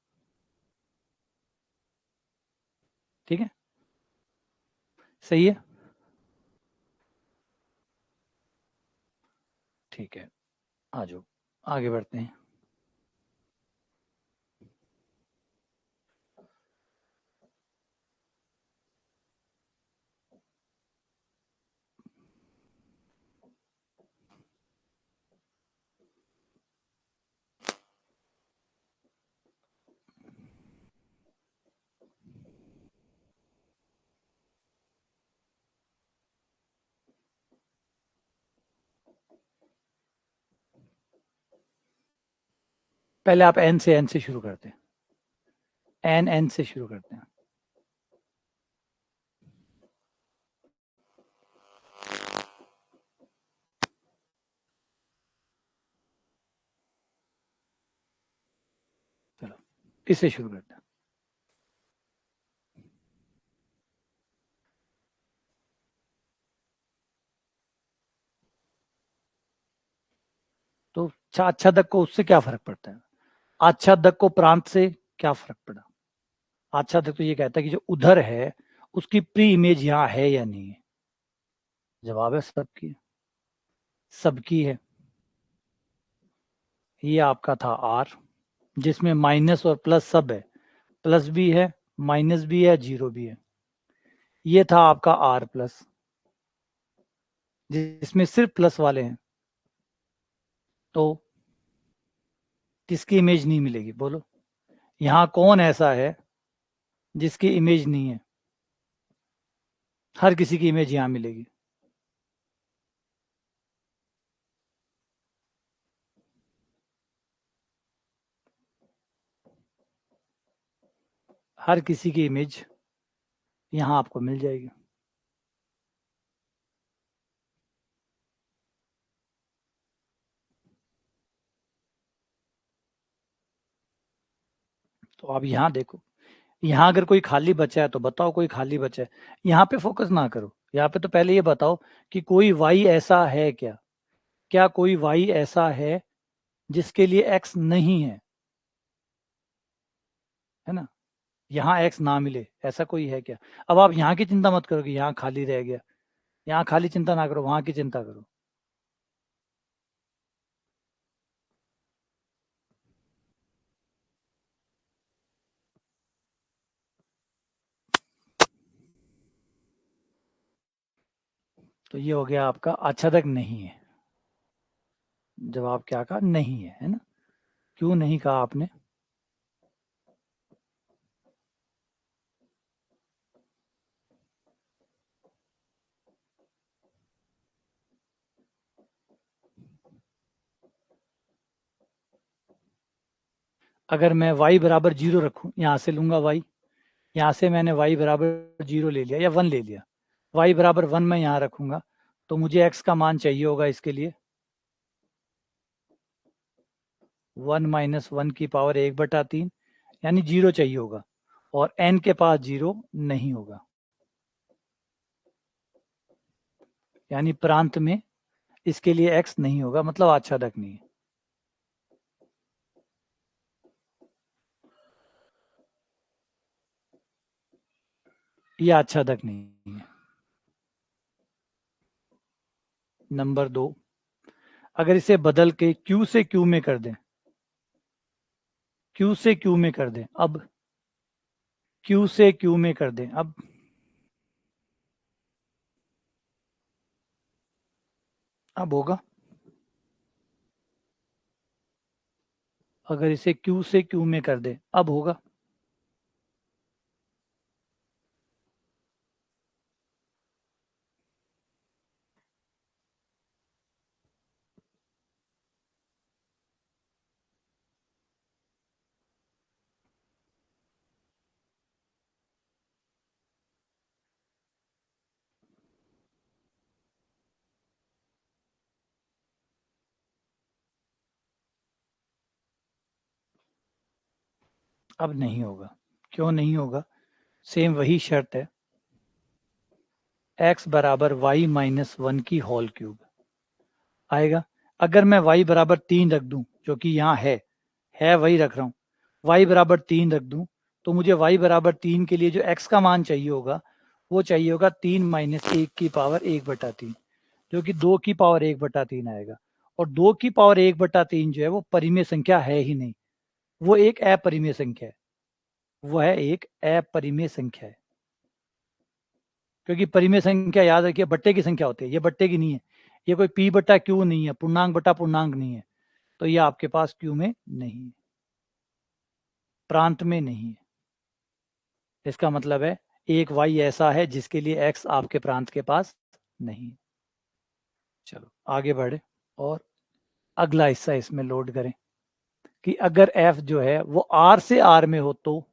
ठीक है, सही है, ठीक है, आ जाओ आगे बढ़ते हैं। पहले आप n से शुरू करते हैं, n से शुरू करते हैं। चलो इससे शुरू करते हैं। तो आच्छादक को उससे क्या फर्क पड़ता है, आच्छादक को प्रांत से क्या फर्क पड़ा, आच्छादक तो ये कहता है कि जो उधर है उसकी प्री इमेज यहाँ है या नहीं है, जवाब है सबकी, सबकी है। ये आपका था आर, जिसमें माइनस और प्लस सब है, प्लस भी है, माइनस भी है, जीरो भी है। ये था आपका आर प्लस, जिसमें सिर्फ प्लस वाले हैं, तो किसकी इमेज नहीं मिलेगी बोलो, यहाँ कौन ऐसा है जिसकी इमेज नहीं है, हर किसी की इमेज यहाँ मिलेगी। हर किसी की इमेज यहाँ आपको मिल जाएगी। तो अब यहाँ देखो, यहाँ अगर कोई खाली बचा है तो बताओ कोई खाली बचा है, यहाँ पे फोकस ना करो, यहाँ पे तो पहले ये बताओ कि कोई y ऐसा है क्या, क्या कोई y ऐसा है जिसके लिए x नहीं है ना, यहाँ x ना मिले, ऐसा कोई है क्या। अब आप यहाँ की चिंता मत करो कि यहाँ खाली रह गया, यहाँ खाली चिंता ना करो, वहां की चिंता करो। तो ये हो गया आपका आच्छादक नहीं है, जवाब क्या कहा, नहीं है ना, क्यों नहीं कहा आपने, अगर मैं y बराबर 0 रखूं, यहाँ से लूंगा y, यहाँ से मैंने y बराबर 0 ले लिया या 1 ले लिया, y बराबर 1 मैं यहाँ रखूंगा, तो मुझे x का मान चाहिए होगा इसके लिए 1 माइनस 1 की पावर 1/3, यानी 0 चाहिए होगा, और n के पास 0 नहीं होगा। यानी प्रांत में इसके लिए x नहीं होगा, मतलब आच्छादक नहीं है। ये आच्छादक नहीं है। नंबर 2, अगर इसे बदल के Q से Q में कर दें, Q से Q में कर दें, अब Q से Q में कर दें, अब होगा। अगर इसे Q से Q में कर दें, अब होगा। अब नहीं होगा। क्यों नहीं होगा? सेम वही शर्त है, x बराबर y माइनस 1 की होल क्यूब आएगा। अगर मैं y बराबर 3 रख दूं, जो कि यहाँ है वही रख रहा हूँ, y बराबर 3 रख दूं, तो मुझे y बराबर 3 के लिए जो x का मान चाहिए होगा, वो चाहिए होगा 3 माइनस 1 की पावर 1/3, जो कि 2 की पावर 1/3 आएगा। और 2 की पावर 1/3 जो है वो परिमेय संख्या है ही नहीं, वो एक अपरिमेय संख्या है। वो है एक अपरिमेय संख्या है, क्योंकि परिमेय संख्या याद रखिए बट्टे की संख्या होती है, ये बट्टे की नहीं है। ये कोई p बटा q नहीं है, पूर्णांक बटा पूर्णांक नहीं है। तो ये आपके पास q में नहीं है, प्रांत में नहीं है। इसका मतलब है एक y ऐसा है जिसके लिए x आपके प्रांत के पास नहीं है। चलो आगे बढ़े और अगला हिस्सा इसमें लोड करें कि अगर f जो है वो r से r में हो तो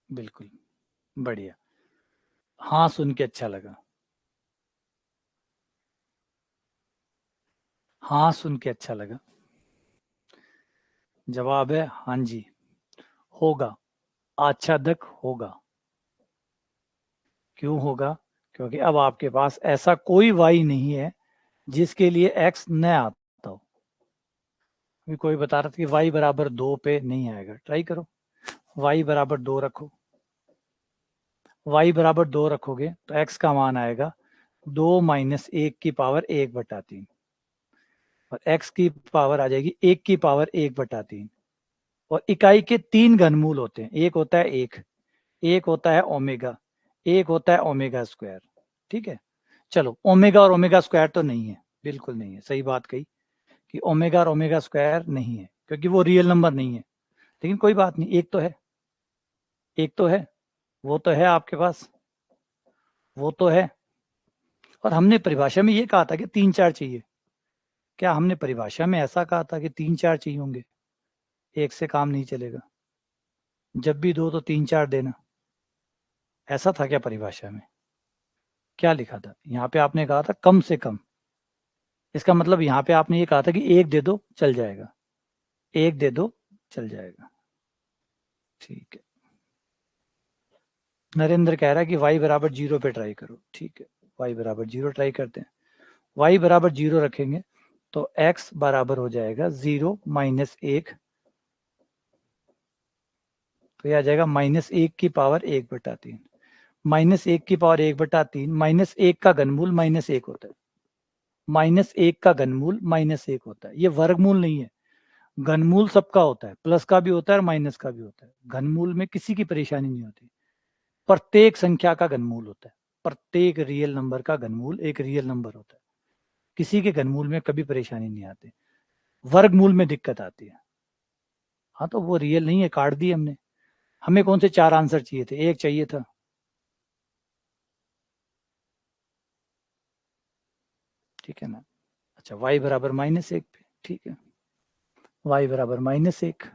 बिल्कुल बढ़िया। हाँ सुन के अच्छा लगा। हाँ सुन के अच्छा लगा। जवाब है हाँ जी, होगा, आच्छादक होगा। क्यों होगा? क्योंकि अब आपके पास ऐसा कोई y नहीं है जिसके लिए x न आता हो। कोई बता रहा था कि y बराबर 2 पे नहीं आएगा, ट्राई करो, y बराबर 2 रखो, y बराबर 2 रखोगे तो x का मान आएगा 2 माइनस 1 की पावर 1/3, और x की पावर आ जाएगी 1 की पावर 1/3। और इकाई के 3 घनमूल होते हैं, एक होता है एक होता है ओमेगा, एक होता है ओमेगा स्क्वायर। ठीक है, चलो ओमेगा और ओमेगा स्क्वायर तो नहीं है, बिल्कुल नहीं है, सही बात कही कि ओमेगा और ओमेगा स्क्वायर नहीं है क्योंकि वो रियल नंबर नहीं है। लेकिन कोई बात नहीं, एक तो है, एक तो है, वो तो है आपके पास, वो तो है। और हमने परिभाषा में ये कहा था कि 3 4 चाहिए। क्या हमने परिभाषा में ऐसा कहा था कि 3 4 चाहिए होंगे, एक से काम नहीं चलेगा, जब भी दो तो 3 4 देना, ऐसा था क्या परिभाषा में? क्या लिखा था यहाँ पे? आपने कहा था कम से कम। इसका मतलब यहाँ पे आपने ये कहा था कि एक दे दो चल जाएगा, एक दे दो चल जाएगा। ठीक है, नरेंद्र कह रहा है कि y बराबर 0 पे ट्राई करो। ठीक है, y बराबर 0 ट्राई करते हैं। y बराबर 0 रखेंगे तो x बराबर हो जाएगा 0 माइनस 1, तो यह आ जाएगा -1 की पावर 1/3। -1 की पावर 1/3, -1 का घनमूल -1 होता है। -1 का घनमूल -1 होता है। ये वर्गमूल नहीं है, घनमूल सबका होता है, प्लस का भी होता है और माइनस का भी होता है। घनमूल में किसी की परेशानी नहीं होती, प्रत्येक संख्या का घनमूल होता है। प्रत्येक रियल नंबर का घनमूल एक रियल नंबर होता है, किसी के घनमूल में कभी परेशानी नहीं आती, वर्गमूल में दिक्कत आती है। हाँ तो वो रियल नहीं है, काट दिए हमने। हमें कौन से 4 आंसर चाहिए थे, एक चाहिए था। ठीक है ना। अच्छा, y बराबर -1 पे, ठीक है, y बराबर -1,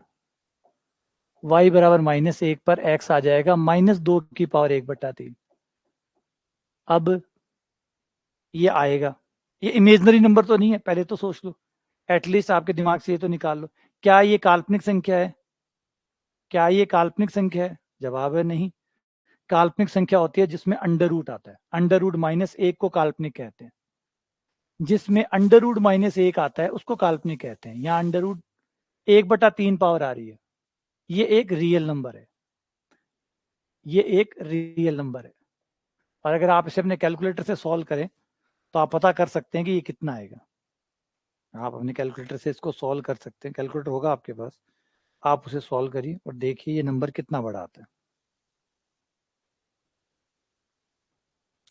y बराबर -1 पर x आ जाएगा -2 की पावर 1/3। अब ये आएगा, ये इमेजनरी नंबर तो नहीं है, पहले तो सोच लो, एटलीस्ट आपके दिमाग से ये तो निकाल लो, क्या ये काल्पनिक संख्या है? क्या ये काल्पनिक संख्या है? जवाब है नहीं। काल्पनिक संख्या होती है जिसमें अंडर रूट आता है, अंडर रूट -1 को काल्पनिक कहते हैं। जिसमें अंडर रूट -1 आता है उसको काल्पनिक कहते हैं। यहाँ अंडर रूट 1/3 पावर आ रही है, ये एक रियल नंबर है, ये एक रियल नंबर है। और अगर आप इसे अपने कैलकुलेटर से सॉल्व करें तो आप पता कर सकते हैं कि ये कितना आएगा। आप अपने कैलकुलेटर से इसको सॉल्व कर सकते हैं, कैलकुलेटर होगा आपके पास, आप उसे सॉल्व करिए और देखिए ये नंबर कितना बड़ा आता है।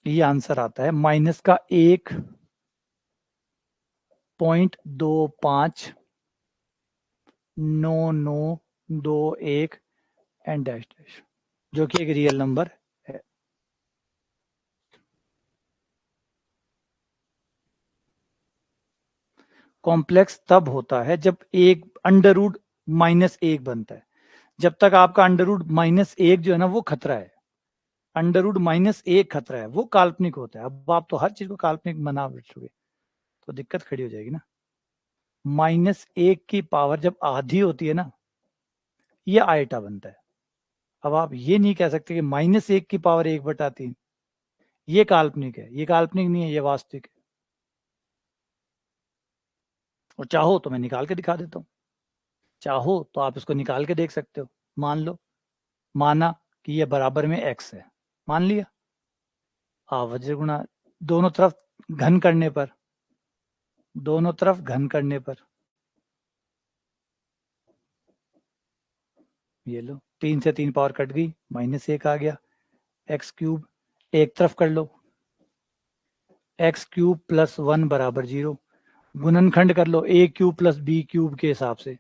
ये आंसर आता है -1.259921 एंड डैश डैश, जो कि एक रियल नंबर है। कॉम्प्लेक्स तब होता है जब एक अंडर रूट -1 बनता है। जब तक आपका अंडर रूट -1 जो है ना वो खतरा है, अंडर रूट -1 खतरा है, वो काल्पनिक होता है। अब आप तो हर चीज को काल्पनिक बना बैठोगे तो दिक्कत खड़ी हो जाएगी ना। -1 की पावर जब आधी होती है ना, ये आयटा बनता है। अब आप ये नहीं कह सकते कि -1 की पावर 1/3 ये काल्पनिक है, ये काल्पनिक नहीं है, ये वास्तविक है। और चाहो तो मैं निकाल के दिखा देता हूँ, चाहो तो आप इसको निकाल के देख सकते हो। मान लो, माना कि ये बराबर में x है, मान लिया, वज्र गुणा दोनों तरफ घन करने पर, दोनों तरफ घन करने पर, ये लो 3 से 3 पावर कट गई, -1 आ गया, x³ एक तरफ कर लो, x³ + 1 बराबर 0, गुणनखंड कर लो a³ + b³ के हिसाब से,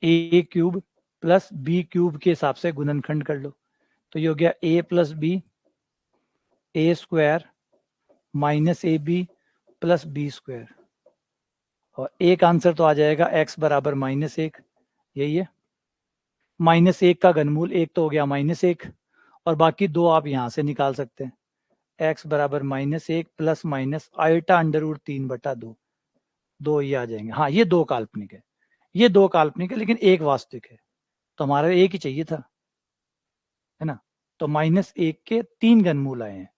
a³ + b³ के हिसाब से गुणनखंड कर लो, तो ये हो गया a + b a² -ab + b²। और एक आंसर तो आ जाएगा x बराबर -1, यही है। -1 का घनमूल एक तो हो गया -1, और बाकी दो आप यहां से निकाल सकते हैं, x बराबर -1 plus minus iota under root 3/2, दो ये आ जाएंगे। हाँ ये दो काल्पनिक है, ये दो काल्पनिक है, लेकिन एक वास्तविक है, तो हमारा एक ही चाहिए था, है ना। तो -1 के 3 घनमूल आए हैं,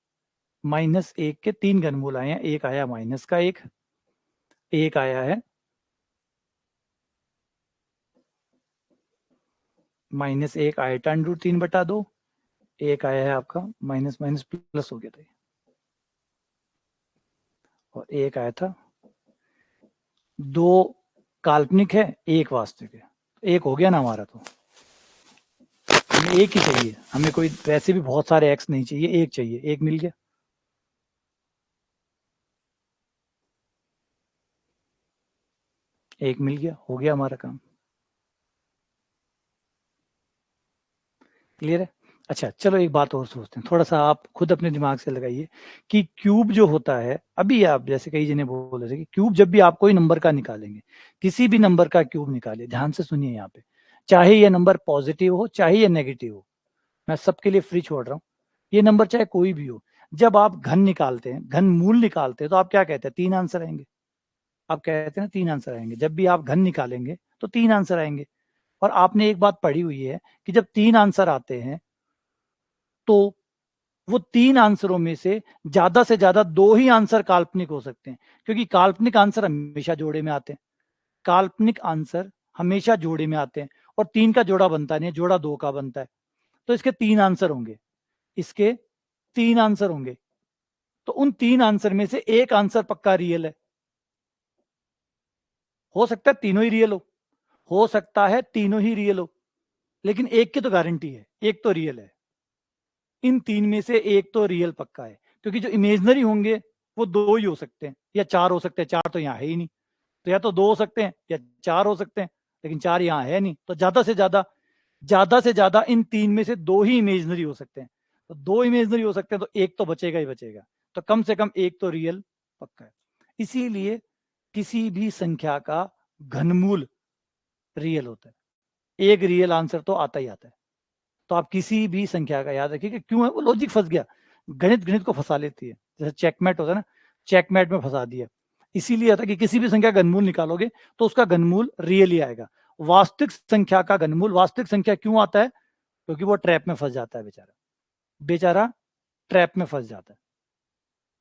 -1 के 3 घनमूल आए हैं, एक आया माइनस का एक आया है -1 आयटा अंडर रूट 3/2, एक आया है आपका माइनस माइनस प्लस हो गया था, और एक आया था, दो काल्पनिक है एक वास्तविक है, एक हो गया ना हमारा। तो हमें एक ही चाहिए, हमें कोई वैसे भी बहुत सारे एक्स नहीं चाहिए, एक चाहिए, एक मिल गया, एक मिल गया, हो गया हमारा काम। क्लियर है। अच्छा चलो एक बात और सोचते हैं, थोड़ा सा आप खुद अपने दिमाग से लगाइए कि क्यूब जो होता है, अभी आप जैसे कई जने बोल रहे थे कि क्यूब जब भी आप कोई नंबर का निकालेंगे, किसी भी नंबर का क्यूब निकालिए, ध्यान से सुनिए यहाँ पे, चाहे ये नंबर पॉजिटिव हो चाहे ये नेगेटिव हो, मैं सबके लिए फ्री छोड़ रहा हूँ, ये नंबर चाहे कोई भी हो, जब आप घन निकालते हैं, घन मूल निकालते हैं, तो आप क्या कहते हैं, 3 आंसर आएंगे। आप कहते हैं ना 3 आंसर आएंगे, जब भी आप घन निकालेंगे तो 3 आंसर आएंगे। और आपने एक बात पढ़ी हुई है कि जब 3 आंसर आते हैं तो वो 3 आंसरों में से ज्यादा 2 ही आंसर काल्पनिक हो सकते हैं, क्योंकि काल्पनिक आंसर हमेशा जोड़े में आते हैं। काल्पनिक आंसर हमेशा जोड़े में आते हैं और 3 का जोड़ा बनता नहीं है, जोड़ा 2 का बनता है। तो इसके 3 आंसर होंगे, इसके 3 आंसर होंगे। तो उन 3 आंसर में से एक आंसर पक्का रियल है। हो सकता है तीनों ही रियल हो सकता है तीनों ही रियल हो, लेकिन एक की तो गारंटी है, एक तो रियल है। इन 3 में से एक तो रियल पक्का है, क्योंकि जो इमेजनरी होंगे वो 2 ही हो सकते हैं या 4 हो सकते हैं। 4 तो यहाँ है ही नहीं, तो या तो 2 हो सकते हैं या 4 हो सकते हैं, लेकिन 4 यहाँ है नहीं। तो ज्यादा से ज्यादा इन 3 में से 2 ही इमेजनरी हो सकते हैं। तो 2 इमेजनरी हो सकते हैं, तो एक तो बचेगा ही बचेगा। तो कम से कम एक तो रियल पक्का है। इसीलिए किसी भी संख्या का घनमूल रियल होता है। एक रियल आंसर तो आता ही आता है। तो आप किसी भी संख्या का याद रखिए कि क्यों है, वो लॉजिक फंस गया। गणित को फंसा लेती है, जैसे चेकमेट होता है ना, चेकमेट में फंसा दिया। इसीलिए आता है कि किसी भी संख्या का घनमूल निकालोगे तो उसका घनमूल रियल ही आएगा। वास्तविक संख्या का घनमूल वास्तविक संख्या क्यों आता है? क्योंकि वो ट्रैप में फंस जाता है बेचारा, बेचारा ट्रैप में फंस जाता है।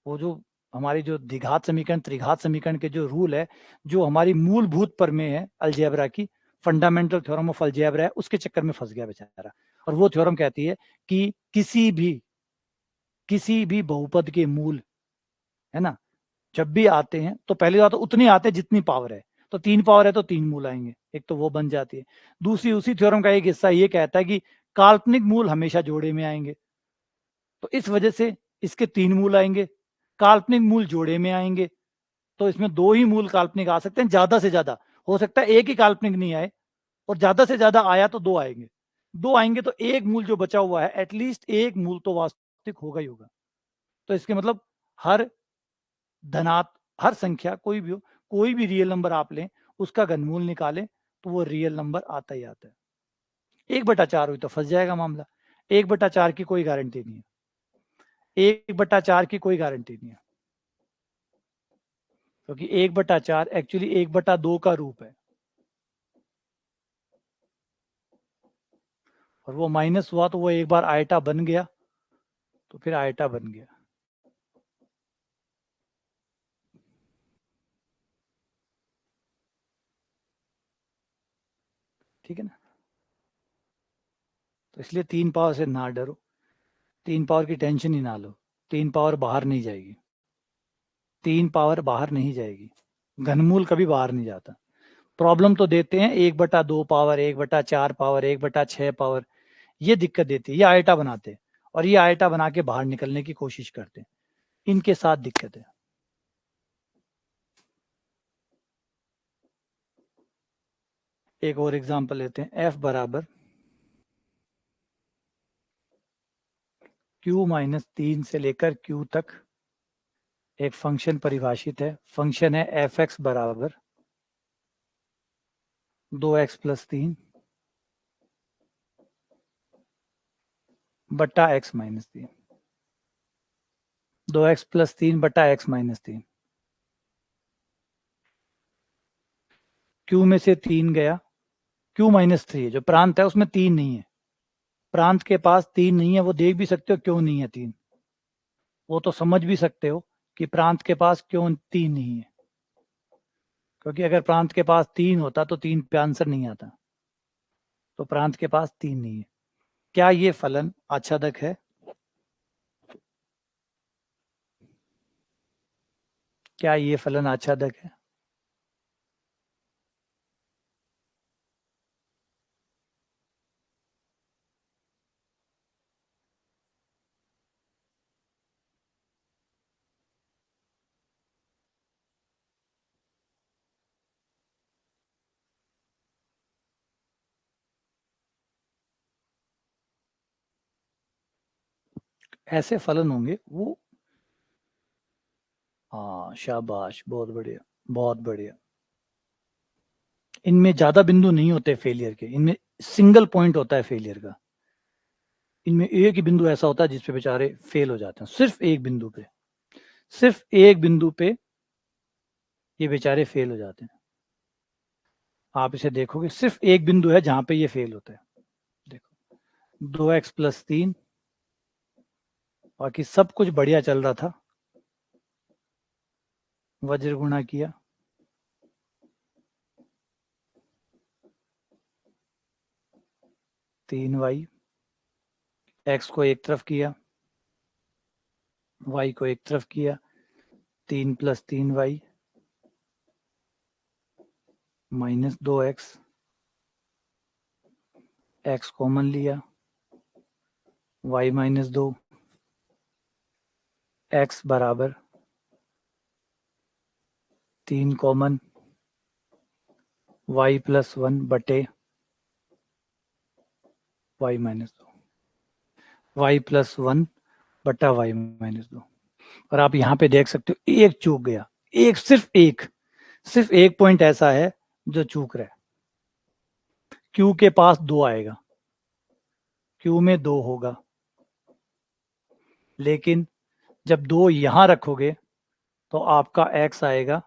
वो जो हमारी जो द्विघात समीकरण त्रिघात समीकरण के जो रूल है, जो हमारी मूलभूत प्रमेय है अलजेब्रा की, फंडामेंटल थ्योरम ऑफ अलजेब्रा है, उसके चक्कर में फंस गया बेचारा। और वो थ्योरम कहती है कि किसी भी बहुपद के मूल, है ना, जब भी आते हैं तो पहली बात तो उतनी आते हैं जितनी पावर है। तो 3 पावर है तो 3 मूल आएंगे, एक तो वो बन जाती है। दूसरी, उसी थ्योरम का एक हिस्सा ये कहता है कि काल्पनिक मूल हमेशा जोड़े में आएंगे, तो इस वजह से इसके 3 मूल आएंगे। काल्पनिक मूल जोड़े में आएंगे, तो इसमें 2 ही मूल काल्पनिक आ सकते हैं। ज्यादा से ज्यादा हो सकता है एक ही काल्पनिक नहीं आए, और ज्यादा से ज्यादा आया तो 2 आएंगे। 2 आएंगे तो एक मूल जो बचा हुआ है, एटलीस्ट एक मूल तो वास्तविक होगा ही होगा। तो इसके मतलब हर धनात् हर संख्या कोई भी हो, कोई भी रियल नंबर आप लें, उसका घनमूल निकालें तो वो रियल नंबर आता ही आता है। 1/4 हुई तो फंस जाएगा मामला। 1/4 की कोई गारंटी नहीं है, 1/4 की कोई गारंटी नहीं है, क्योंकि 1/4 एक्चुअली 1/2 का रूप है, और वो माइनस हुआ तो वो एक बार आयटा बन गया, तो फिर आयटा बन गया। ठीक है ना? तो इसलिए 3 पावर से ना डरो, 3 पावर की टेंशन ही ना लो। 3 पावर बाहर नहीं जाएगी, 3 पावर बाहर नहीं जाएगी, घनमूल कभी बाहर नहीं जाता। प्रॉब्लम तो देते हैं 1/2 पावर, 1/4 पावर, 1/6 पावर, ये दिक्कत देती है, ये आयटा बनाते हैं और ये आयटा बना के बाहर निकलने की कोशिश करते हैं, इनके साथ दिक्कत है। एक और एग्जांपल लेते हैं। f बराबर q-3 से लेकर q तक एक फंक्शन परिभाषित है। फंक्शन है f(x) बराबर 2x+3 बट्टा x-3, 2x+3 बट्टा x-3। q में से 3 गया, q-3 है, जो प्रांत है उसमें 3 नहीं है, प्रांत के पास 3 नहीं है। वो देख भी सकते हो क्यों नहीं है 3, वो तो समझ भी सकते हो कि प्रांत के पास क्यों 3 नहीं है, क्योंकि अगर प्रांत के पास 3 होता तो 3 पे आंसर नहीं आता। तो प्रांत के पास 3 नहीं है। क्या ये फलन आच्छादक है? क्या ये फलन आच्छादक है? ऐसे फलन होंगे वो, हाँ शाबाश, बहुत बढ़िया, बहुत बढ़िया। इनमें ज्यादा बिंदु नहीं होते फेलियर के, इनमें सिंगल पॉइंट होता है फेलियर का। इनमें एक ही बिंदु ऐसा होता है जिसपे बेचारे फेल हो जाते हैं, सिर्फ एक बिंदु पे, सिर्फ एक बिंदु पे ये बेचारे फेल हो जाते हैं। आप इसे देखोगे, सिर्फ एक बिंदु है जहां पे ये फेल होता है। देखो, 2x+3 बाकी सब कुछ बढ़िया चल रहा था। वज्र गुणा किया, 3y, x को एक तरफ किया, y को एक तरफ किया, 3 + 3y - 2x, x कॉमन लिया, y - 2, x बराबर 3 कॉमन, y + 1 बटे y - 2, y + 1 बटा y - 2। और आप यहाँ पे देख सकते हो एक चूक गया, एक, सिर्फ एक पॉइंट ऐसा है जो चूक रहा है। Q के पास 2 आएगा, Q में 2 होगा, लेकिन जब 2 यहां रखोगे तो आपका x आएगा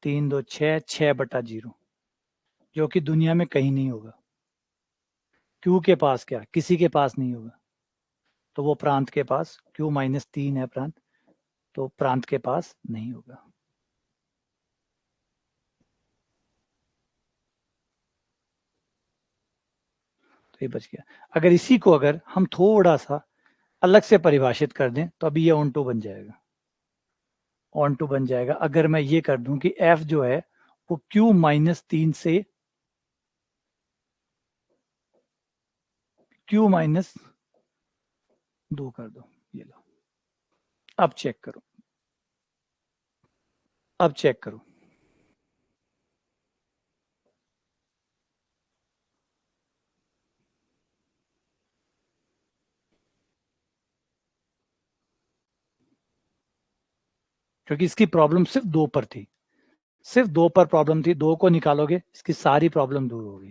3 2 6, 6/0, जो कि दुनिया में कहीं नहीं होगा। Q के पास क्या, किसी के पास नहीं होगा। तो वो प्रांत के पास, Q - 3 है प्रांत, तो प्रांत के पास नहीं होगा। तो ये बच गया। अगर इसी को अगर हम थोड़ा सा अलग से परिभाषित कर दें तो अभी ये ऑन टू बन जाएगा, ऑन टू बन जाएगा। अगर मैं ये कर दूं कि F जो है वो Q - 3 से Q - 2 कर दो, ये लो। अब चेक करो, अब चेक करो। क्योंकि इसकी प्रॉब्लम सिर्फ 2 पर थी, सिर्फ 2 पर प्रॉब्लम थी, 2 को निकालोगे इसकी सारी प्रॉब्लम दूर होगी।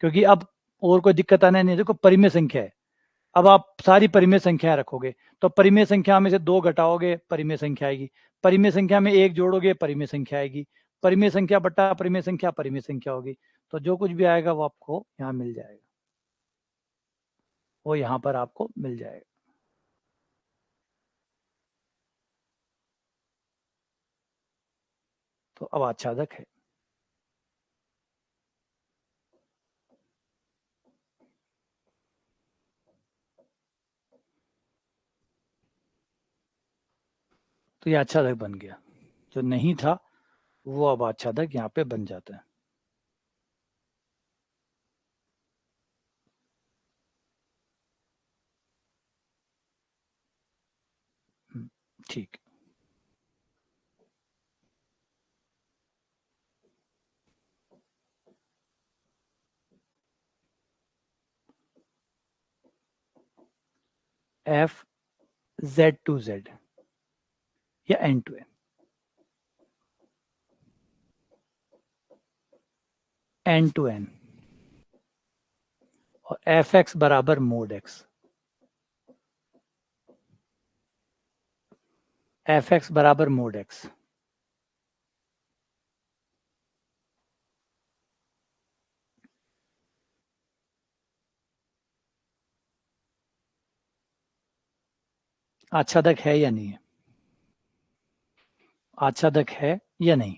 क्योंकि अब और कोई दिक्कत आने नहीं, देखो परिमेय संख्या है। अब आप सारी परिमेय संख्या रखोगे तो परिमेय संख्या में से 2 घटाओगे, परिमेय संख्या आएगी। परिमेय संख्या में 1 जोड़ोगे, परिमेय संख्या आएगी। परिमेय संख्या बटा परिमेय संख्या, परिमेय संख्या होगी। तो जो कुछ भी आएगा वो आपको यहाँ मिल जाएगा, वो यहाँ पर आपको मिल जाएगा। तो अब आच्छादक है। तो ये आच्छादक बन गया, जो नहीं था वो अब आच्छादक यहाँ पे बन जाता है। ठीक। F Z to Z या N to N, N to N, और Fx बराबर मोड x, Fx बराबर मोड x। आच्छादक है या नहीं है, आच्छादक है या नहीं।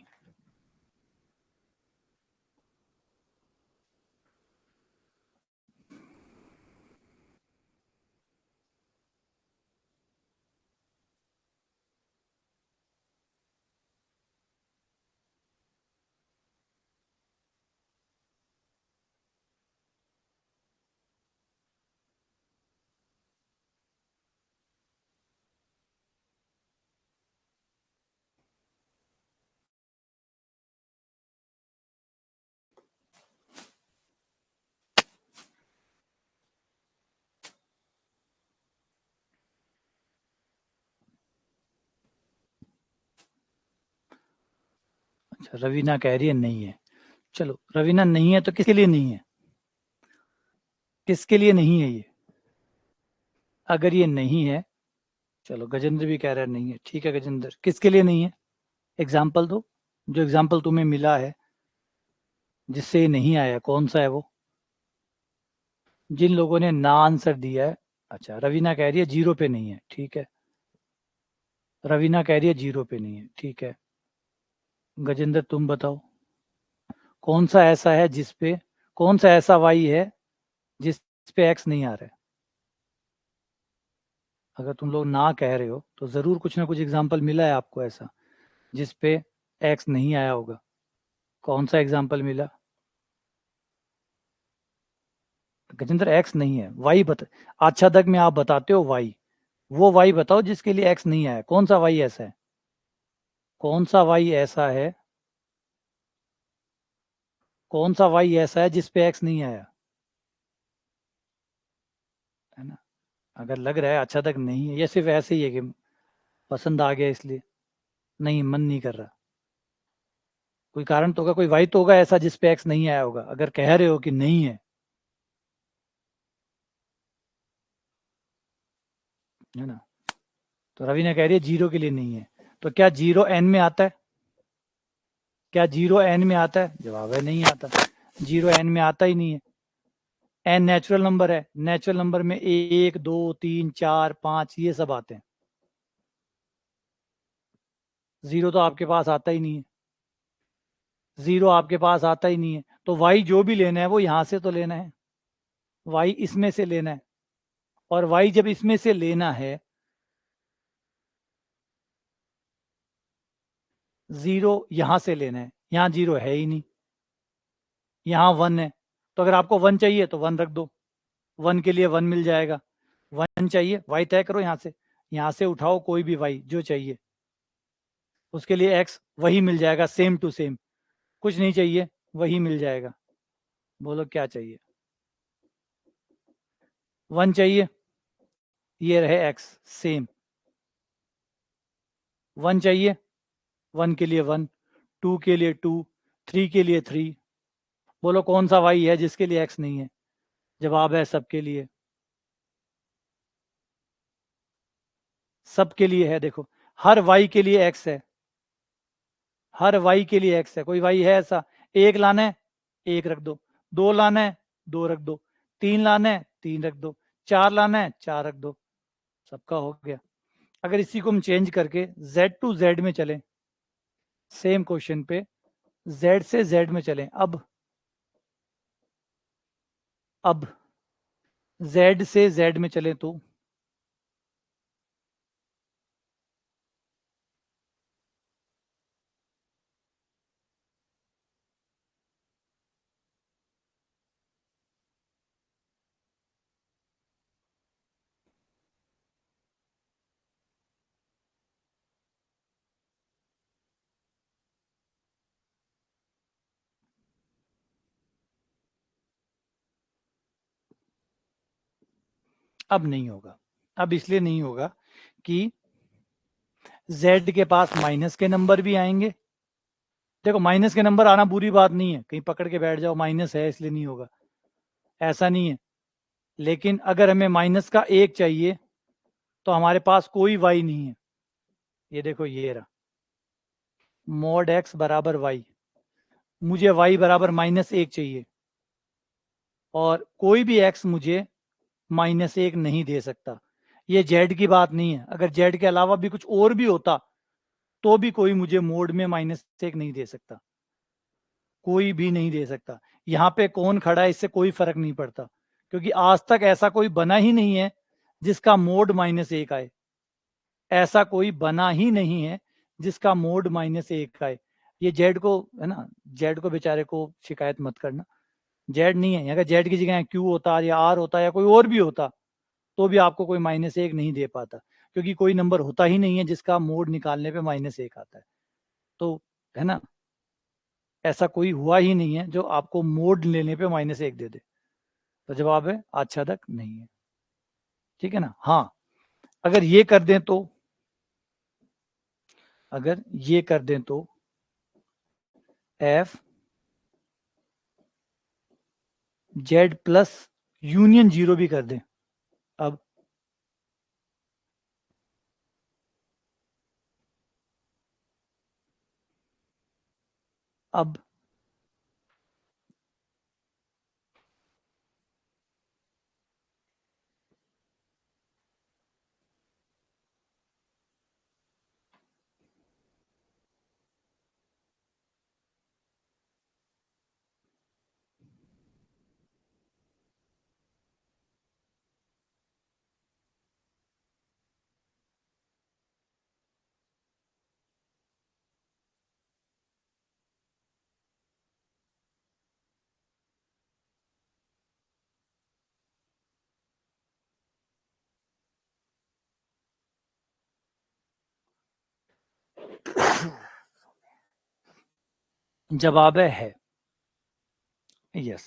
अच्छा, रवीना कह रही है नहीं है। चलो, रवीना नहीं है तो किसके लिए नहीं है, किसके लिए नहीं है ये। अगर ये नहीं है, चलो गजेंद्र भी कह रहा है नहीं है, ठीक है गजेंद्र, किसके लिए नहीं है, एग्जाम्पल दो। जो एग्जाम्पल तुम्हें मिला है जिससे ये नहीं आया, कौन सा है वो। जिन लोगों ने ना आंसर दिया है, अच्छा, रवीना कह रही है 0 पे नहीं है, ठीक है। रवीना कह रही है 0 पे नहीं है, ठीक है। गजेंद्र तुम बताओ, कौन सा ऐसा है जिसपे, कौन सा ऐसा वाई है जिस पे एक्स नहीं आ रहा है? अगर तुम लोग ना कह रहे हो तो जरूर कुछ ना कुछ एग्जाम्पल मिला है आपको ऐसा जिस पे एक्स नहीं आया होगा। कौन सा एग्जाम्पल मिला? गजेंद्र एक्स नहीं है, वाई बता। अच्छा तक में आप बताते हो वाई, वो वाई बताओ जिसके लिए एक्स नहीं आया। कौन सा वाई ऐसा है? कौन सा वाई ऐसा है? कौन सा वाई ऐसा है जिस पे एक्स नहीं आया? है ना? अगर लग रहा है अच्छा तक नहीं है, ये सिर्फ ऐसे ही है कि पसंद आ गया इसलिए, नहीं मन नहीं कर रहा, कोई कारण तो होगा, कोई वाई तो होगा ऐसा जिस पे एक्स नहीं आया होगा, अगर कह रहे हो कि नहीं है ना? तो रवीना कह रही है 0 के लिए नहीं है। तो क्या 0 एन में आता है? क्या 0 एन में आता है? जवाब है नहीं आता। 0 एन में आता ही नहीं है। एन नेचुरल नंबर है, नेचुरल नंबर में 1 2 3 4 5 ये सब आते हैं। 0 तो आपके पास आता ही नहीं है। 0 आपके पास आता ही नहीं है, तो वाई जो भी लेना है वो यहां से तो लेना है, वाई इसमें से लेना है। और वाई जब इसमें से लेना है, 0 यहां से लेना है, यहां 0 है ही नहीं, यहाँ 1 है। तो अगर आपको 1 चाहिए तो 1 रख दो, 1 के लिए 1 मिल जाएगा। 1 चाहिए, वाई तय करो यहाँ से उठाओ कोई भी वाई जो चाहिए, उसके लिए एक्स वही मिल जाएगा, सेम टू सेम। कुछ नहीं चाहिए, वही मिल जाएगा। बोलो क्या चाहिए? 1 चाहिए, ये रहे एक्स सेम। 1 चाहिए, 1 के लिए 1, 2 के लिए 2, 3 के लिए 3। बोलो कौन सा वाई है जिसके लिए एक्स नहीं है? जवाब है सबके लिए, सबके लिए है। देखो, हर वाई के लिए एक्स है, हर वाई के लिए एक्स है। कोई वाई है ऐसा? एक लाना है, एक रख दो। दो लाना है, दो रख दो। तीन लाना है, तीन रख दो। चार लाना है, चार रख दो। सबका हो गया। अगर इसी को हम चेंज करके z टू z में चलें, सेम क्वेश्चन पे z से z में चलें, अब z से z में चलें तो अब नहीं होगा। अब इसलिए नहीं होगा कि z के पास माइनस के नंबर भी आएंगे। देखो, माइनस के नंबर आना बुरी बात नहीं है, कहीं पकड़ के बैठ जाओ माइनस है इसलिए नहीं होगा, ऐसा नहीं है। लेकिन अगर हमें माइनस का 1 चाहिए तो हमारे पास कोई वाई नहीं है। ये देखो, ये रहा मोड एक्स बराबर वाई, मुझे वाई बराबर -1 चाहिए, और कोई भी एक्स मुझे -1 नहीं दे सकता। ये जेड की बात नहीं है, अगर जेड के अलावा भी कुछ और भी होता तो भी कोई मुझे मोड में -1 नहीं दे सकता, कोई भी नहीं दे सकता। यहाँ पे कौन खड़ा है इससे कोई फर्क नहीं पड़ता, क्योंकि आज तक ऐसा कोई बना ही नहीं है जिसका मोड -1 आए। ऐसा कोई बना ही नहीं है जिसका मोड -1 आए। ये जेड को, है ना, जेड को बेचारे को शिकायत मत करना, जेड नहीं है। अगर जेड की जगह क्यू होता या आर होता या कोई और भी होता तो भी आपको कोई -1 नहीं दे पाता, क्योंकि कोई नंबर होता ही नहीं है जिसका मोड निकालने पे -1 आता है। तो, है ना, ऐसा कोई हुआ ही नहीं है जो आपको मोड लेने पे -1 दे दे। तो जवाब है अच्छा तक नहीं है। ठीक है ना? हाँ, अगर ये कर दें तो, अगर ये कर दें तो एफ जेड प्लस यूनियन 0 भी कर दें, अब अब जवाब है यस।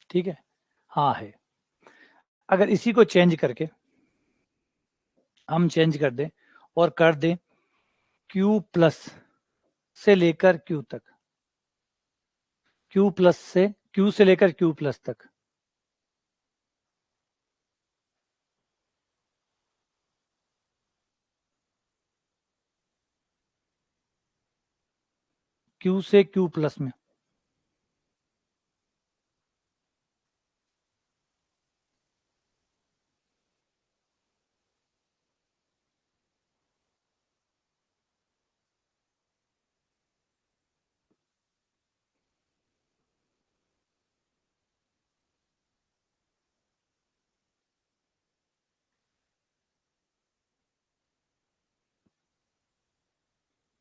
ठीक है, हाँ है। अगर इसी को चेंज करके हम चेंज कर दें और कर दें Q प्लस से लेकर Q तक, Q प्लस से Q से लेकर Q प्लस तक, Q से Q प्लस में,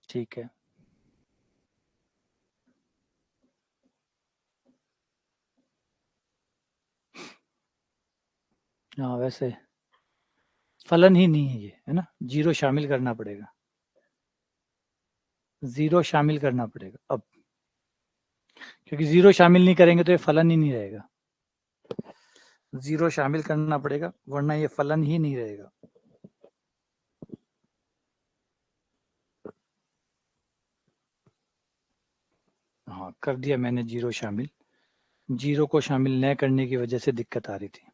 ठीक है। हाँ वैसे फलन ही नहीं है ये, है ना, जीरो शामिल करना पड़ेगा, जीरो शामिल करना पड़ेगा अब, क्योंकि जीरो शामिल नहीं करेंगे तो ये फलन ही नहीं रहेगा, जीरो शामिल करना पड़ेगा वरना ये फलन ही नहीं रहेगा। हाँ कर दिया मैंने जीरो शामिल, जीरो को शामिल न करने की वजह से दिक्कत आ रही थी।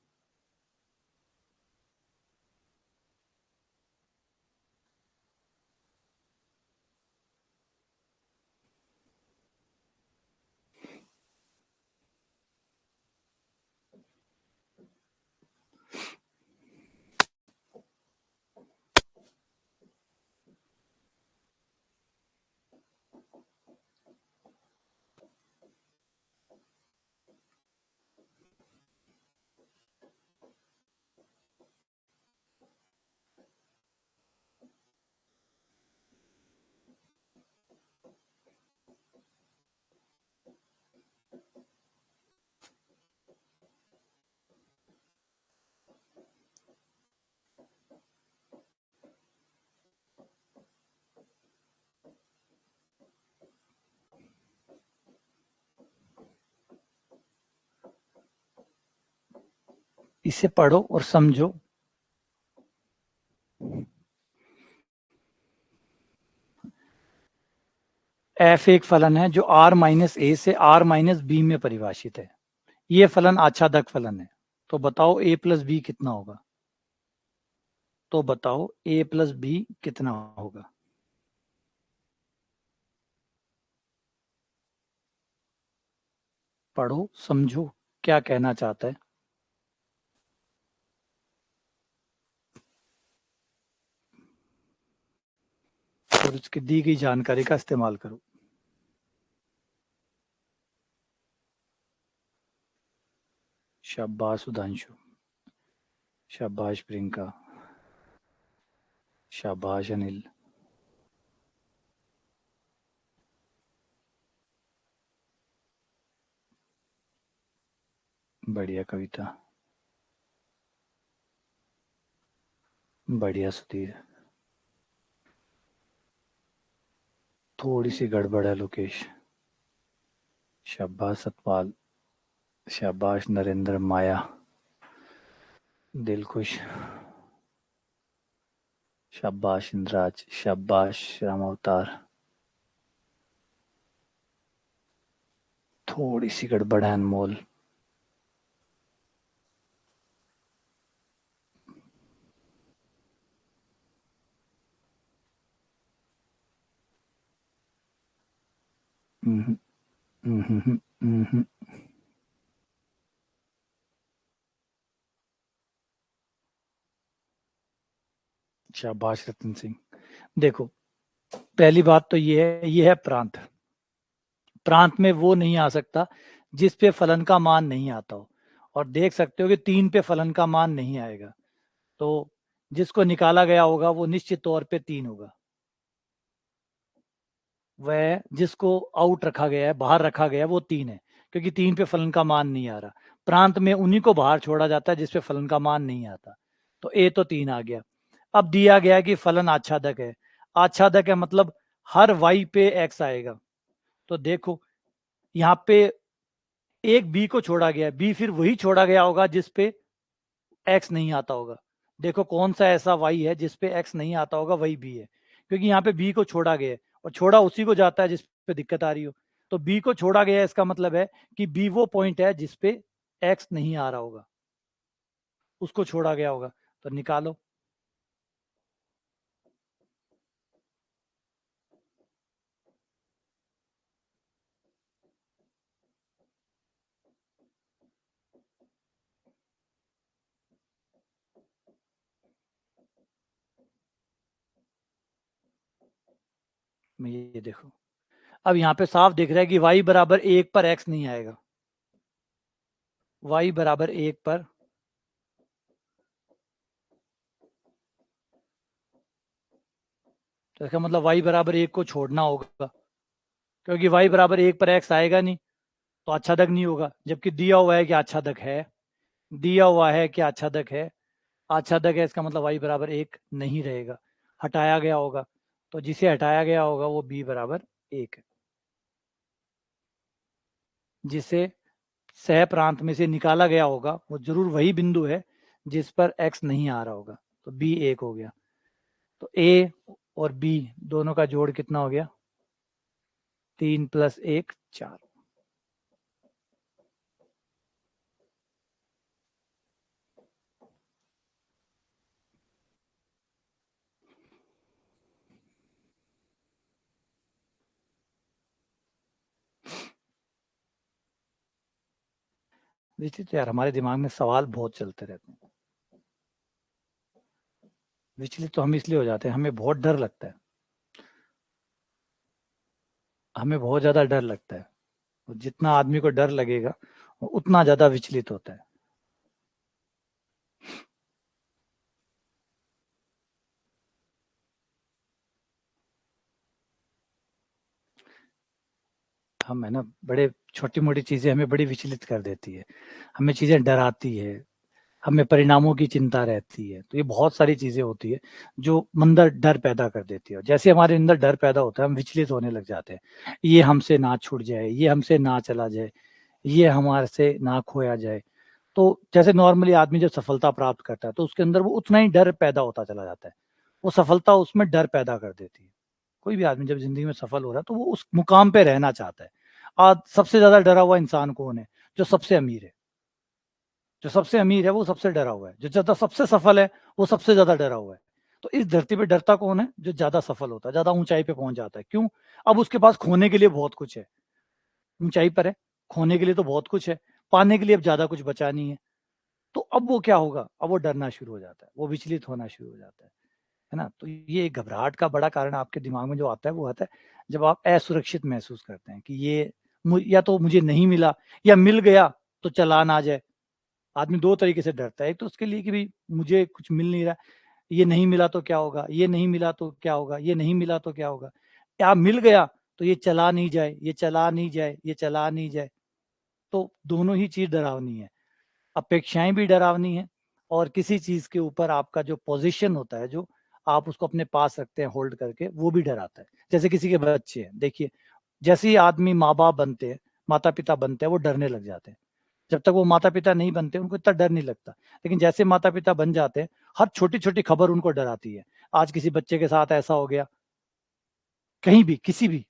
इसे पढ़ो और समझो। एफ एक फलन है जो आर माइनस ए से आर माइनस बी में परिभाषित है, ये फलन आच्छादक फलन है। तो बताओ ए प्लस बी कितना होगा, तो बताओ ए प्लस बी कितना होगा। पढ़ो समझो क्या कहना चाहता है, और उसकी दी गई जानकारी का इस्तेमाल करो। शाबाश सुधांशु, शाबाश प्रियंका, शाबाश अनिल, बढ़िया कविता, बढ़िया सुधीर, थोड़ी सी गड़बड़ है लोकेश, शाबाश सतपाल, शाबाश नरेंद्र, माया, दिलखुश, शाबाश इंद्राज, शाबाश राम अवतार, थोड़ी सी गड़बड़ है अनमोल, हम्म, हम्म, हम्म, शाबाश रतन सिंह। देखो पहली बात तो ये है प्रांत, प्रांत में वो नहीं आ सकता जिस पे फलन का मान नहीं आता हो, और देख सकते हो कि 3 पे फलन का मान नहीं आएगा, तो जिसको निकाला गया होगा वो निश्चित तौर पे 3 होगा, वह जिसको आउट रखा गया है, बाहर रखा गया है, वो 3 है, क्योंकि 3 पे फलन का मान नहीं आ रहा। प्रांत में उन्हीं को बाहर छोड़ा जाता है जिस पे फलन का मान नहीं आता। तो ए तो 3 आ गया। अब दिया गया है कि फलन आच्छादक है। आच्छादक है मतलब हर y पे x आएगा। तो देखो यहाँ पे एक b को छोड़ा गया है, b फिर वही छोड़ा गया होगा जिस पे x नहीं आता होगा। देखो कौन सा ऐसा y है जिस पे x नहीं आता होगा, वही b है, क्योंकि यहाँ पे b को छोड़ा गया है और छोड़ा उसी को जाता है जिस पे दिक्कत आ रही हो। तो b को छोड़ा गया है, इसका मतलब है कि b वो पॉइंट है जिस पे x नहीं आ रहा होगा, उसको छोड़ा गया होगा। तो निकालो। ये देखो, अब यहाँ पे साफ दिख रहा है कि y बराबर 1 पर x नहीं आएगा। y बराबर 1 पर तो इसका मतलब y बराबर 1 को छोड़ना होगा, क्योंकि y बराबर 1 पर x आएगा नहीं तो आच्छादक नहीं होगा। जबकि दिया हुआ है कि आच्छादक है, दिया हुआ है कि आच्छादक है, आच्छादक है, इसका मतलब y बराबर 1 नहीं रहेगा, हटाया गया होगा। तो जिसे हटाया गया होगा वो b बराबर 1 है। जिसे सह प्रांत में से निकाला गया होगा वो जरूर वही बिंदु है जिस पर x नहीं आ रहा होगा। तो b 1 हो गया। तो a और b दोनों का जोड़ कितना हो गया? 3 + 1 4। विचित्र यार, हमारे दिमाग में सवाल बहुत चलते रहते हैं। विचलित तो हम इसलिए हो जाते हैं, हमें बहुत डर लगता है, हमें बहुत ज्यादा डर लगता है। जितना आदमी को डर लगेगा उतना ज्यादा विचलित होता है। हम है ना, बड़े छोटी मोटी चीजें हमें बड़ी विचलित कर देती है, हमें चीजें डराती है, हमें परिणामों की चिंता रहती है। तो ये बहुत सारी चीजें होती है जो अंदर डर पैदा कर देती है। जैसे हमारे अंदर डर पैदा होता है हम विचलित होने लग जाते हैं। ये हमसे ना छूट जाए, ये हमसे ना चला जाए, ये हमारे से ना खोया जाए। तो जैसे नॉर्मली आदमी जब सफलता प्राप्त करता है तो उसके अंदर वो उतना ही डर पैदा होता चला जाता है। वो सफलता उसमें डर पैदा कर देती है। कोई भी आदमी जब जिंदगी में सफल हो रहा है तो वो उस मुकाम पे रहना चाहता है। आज सबसे ज्यादा डरा हुआ इंसान कौन है? जो सबसे अमीर है। जो सबसे अमीर है वो सबसे डरा हुआ है। जो ज्यादा सबसे सफल है वो सबसे ज्यादा डरा हुआ है। तो इस धरती पे डरता कौन है? जो ज्यादा सफल होता है, ज्यादा ऊंचाई पे पहुंच जाता है। क्यों? अब उसके पास खोने के लिए बहुत कुछ है। ऊंचाई पर है, खोने के लिए तो बहुत कुछ है, पाने के लिए अब ज्यादा कुछ बचा नहीं है। तो अब वो क्या होगा? अब वो डरना शुरू हो जाता है, वो विचलित होना शुरू हो जाता है ना? तो ये घबराहट का बड़ा कारण आपके दिमाग में जो आता है वो आता है जब आप असुरक्षित महसूस करते हैं कि ये या तो मुझे नहीं मिला या मिल गया तो चालान आ जाए। आदमी दो तरीके से डरता है। एक तो उसके लिए कि भाई मुझे कुछ मिल नहीं रहा, ये नहीं मिला तो क्या होगा, ये नहीं मिला तो क्या होगा, ये नहीं मिला तो क्या होगा, या मिल गया तो ये चला नहीं जाए, ये चला नहीं जाए, ये चला नहीं जाए। तो दोनों ही चीज डरावनी है। अपेक्षाएं भी डरावनी है और किसी चीज के ऊपर आपका जो पोजीशन होता है, जो आप उसको अपने पास रखते हैं होल्ड करके, वो भी डराता है। जैसे किसी के बच्चे हैं, देखिए जैसे ही आदमी माँ बाप बनते हैं, माता पिता बनते हैं, वो डरने लग जाते हैं। जब तक वो माता पिता नहीं बनते उनको इतना डर नहीं लगता। लेकिन जैसे माता पिता बन जाते हैं, हर छोटी छोटी खबर उनको डराती है। आज किसी बच्चे के साथ ऐसा हो गया, कहीं भी किसी भी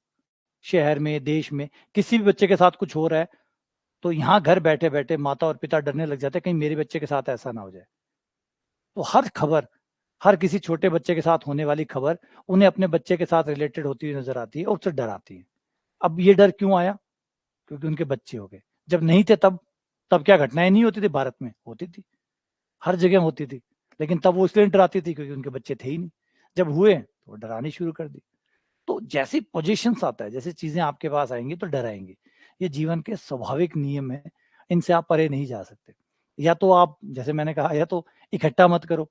शहर में, देश में किसी भी बच्चे के साथ कुछ हो रहा है, तो यहाँ घर बैठे बैठे माता और पिता डरने लग जाते हैं कहीं मेरे बच्चे के साथ ऐसा ना हो जाए। तो हर खबर, हर किसी छोटे बच्चे के साथ होने वाली खबर उन्हें अपने बच्चे के साथ रिलेटेड होती हुई नजर आती है और उससे डराती है। अब ये डर क्यों आया? क्योंकि उनके बच्चे हो गए। जब नहीं थे तब तब क्या घटनाएं नहीं होती थी? भारत में होती थी, हर जगह होती थी। लेकिन तब वो इसलिए डराती थी क्योंकि उनके बच्चे थे ही नहीं। जब हुए तो वो डरानी शुरू कर दी। तो जैसी पोजीशंस आता है, जैसी चीजें आपके पास आएंगी तो डराएंगी। ये जीवन के स्वाभाविक नियम है, इनसे आप परे नहीं जा सकते। या तो आप, जैसे मैंने कहा, या तो इकट्ठा मत करो।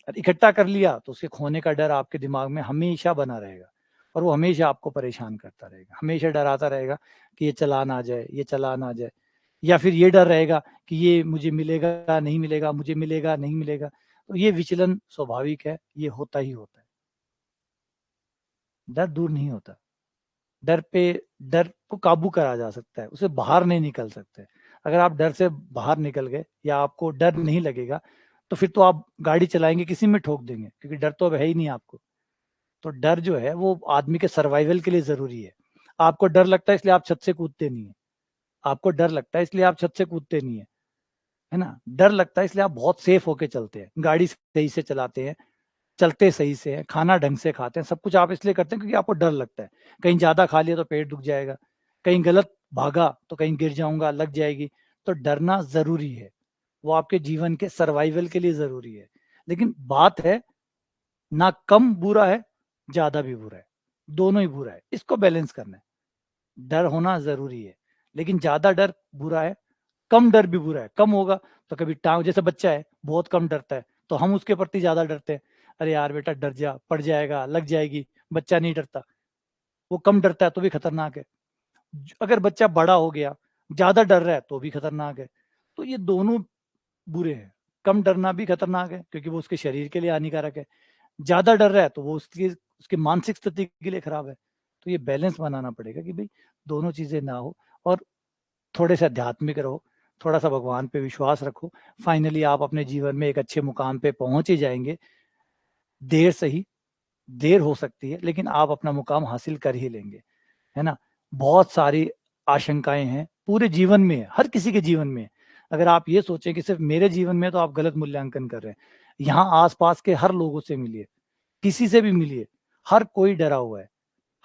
और इकट्ठा कर लिया तो उसके खोने का डर आपके दिमाग में हमेशा बना रहेगा। और वो हमेशा आपको परेशान करता रहेगा, हमेशा डराता रहेगा कि ये चला ना जाए, ये चला ना जाए, या फिर ये डर रहेगा कि ये मुझे मिलेगा नहीं मिलेगा, मुझे मिलेगा नहीं मिलेगा। तो ये विचलन स्वाभाविक है, ये होता ही होता है। डर दूर नहीं होता। डर को काबू करा जा सकता है, उसे बाहर नहीं निकल सकते। अगर आप डर से बाहर निकल गए या आपको डर नहीं लगेगा, तो फिर तो आप गाड़ी चलाएंगे किसी में ठोक देंगे, क्योंकि डर तो अब है ही नहीं आपको। तो डर जो है वो आदमी के सर्वाइवल के लिए जरूरी है। आपको डर लगता है इसलिए आप छत से कूदते नहीं है, आपको डर लगता है इसलिए आप छत से कूदते नहीं है ना। डर लगता है इसलिए आप बहुत सेफ होके चलते हैं, गाड़ी सही से चलाते हैं, चलते सही से हैं, खाना ढंग से खाते हैं, सब कुछ आप इसलिए करते हैं क्योंकि आपको डर लगता है। कहीं ज्यादा खा लिया तो पेट दुख जाएगा, कहीं गलत भागा तो कहीं गिर जाऊंगा, लग जाएगी। तो डरना जरूरी है, वो आपके जीवन के सर्वाइवल के लिए जरूरी है। लेकिन बात है, ना कम बुरा है, ज्यादा भी बुरा है, दोनों ही बुरा है, इसको बैलेंस करना है। डर होना जरूरी है, लेकिन ज्यादा डर बुरा है, कम डर भी बुरा है। कम होगा तो कभी टांग, जैसे बच्चा है बहुत कम डरता है तो हम उसके प्रति ज्यादा डरते हैं, अरे यार बेटा डर जा, पड़ जाएगा, लग जाएगी। बच्चा नहीं डरता, वो कम डरता है तो भी खतरनाक है। अगर बच्चा बड़ा हो गया, ज्यादा डर रहा है तो भी खतरनाक है। तो ये दोनों बुरे हैं। कम डरना भी खतरनाक है क्योंकि वो उसके शरीर के लिए हानिकारक है, ज्यादा डर रहा है तो वो उसकी मानसिक स्थिति के लिए खराब है। तो ये बैलेंस बनाना पड़ेगा कि भाई दोनों चीजें ना हो, और थोड़े से आध्यात्मिक रहो, थोड़ा सा भगवान पे विश्वास रखो। फाइनली आप अपने जीवन में एक अच्छे मुकाम पे पहुंच ही जाएंगे। देर सही, देर हो सकती है, लेकिन आप अपना मुकाम हासिल कर ही लेंगे, है ना। बहुत सारी आशंकाएं हैं पूरे जीवन में, हर किसी के जीवन में। अगर आप ये सोचें कि सिर्फ मेरे जीवन में, तो आप गलत मूल्यांकन कर रहे हैं। यहाँ आसपास के हर लोगों से मिलिए, किसी से भी मिलिए, हर कोई डरा हुआ है,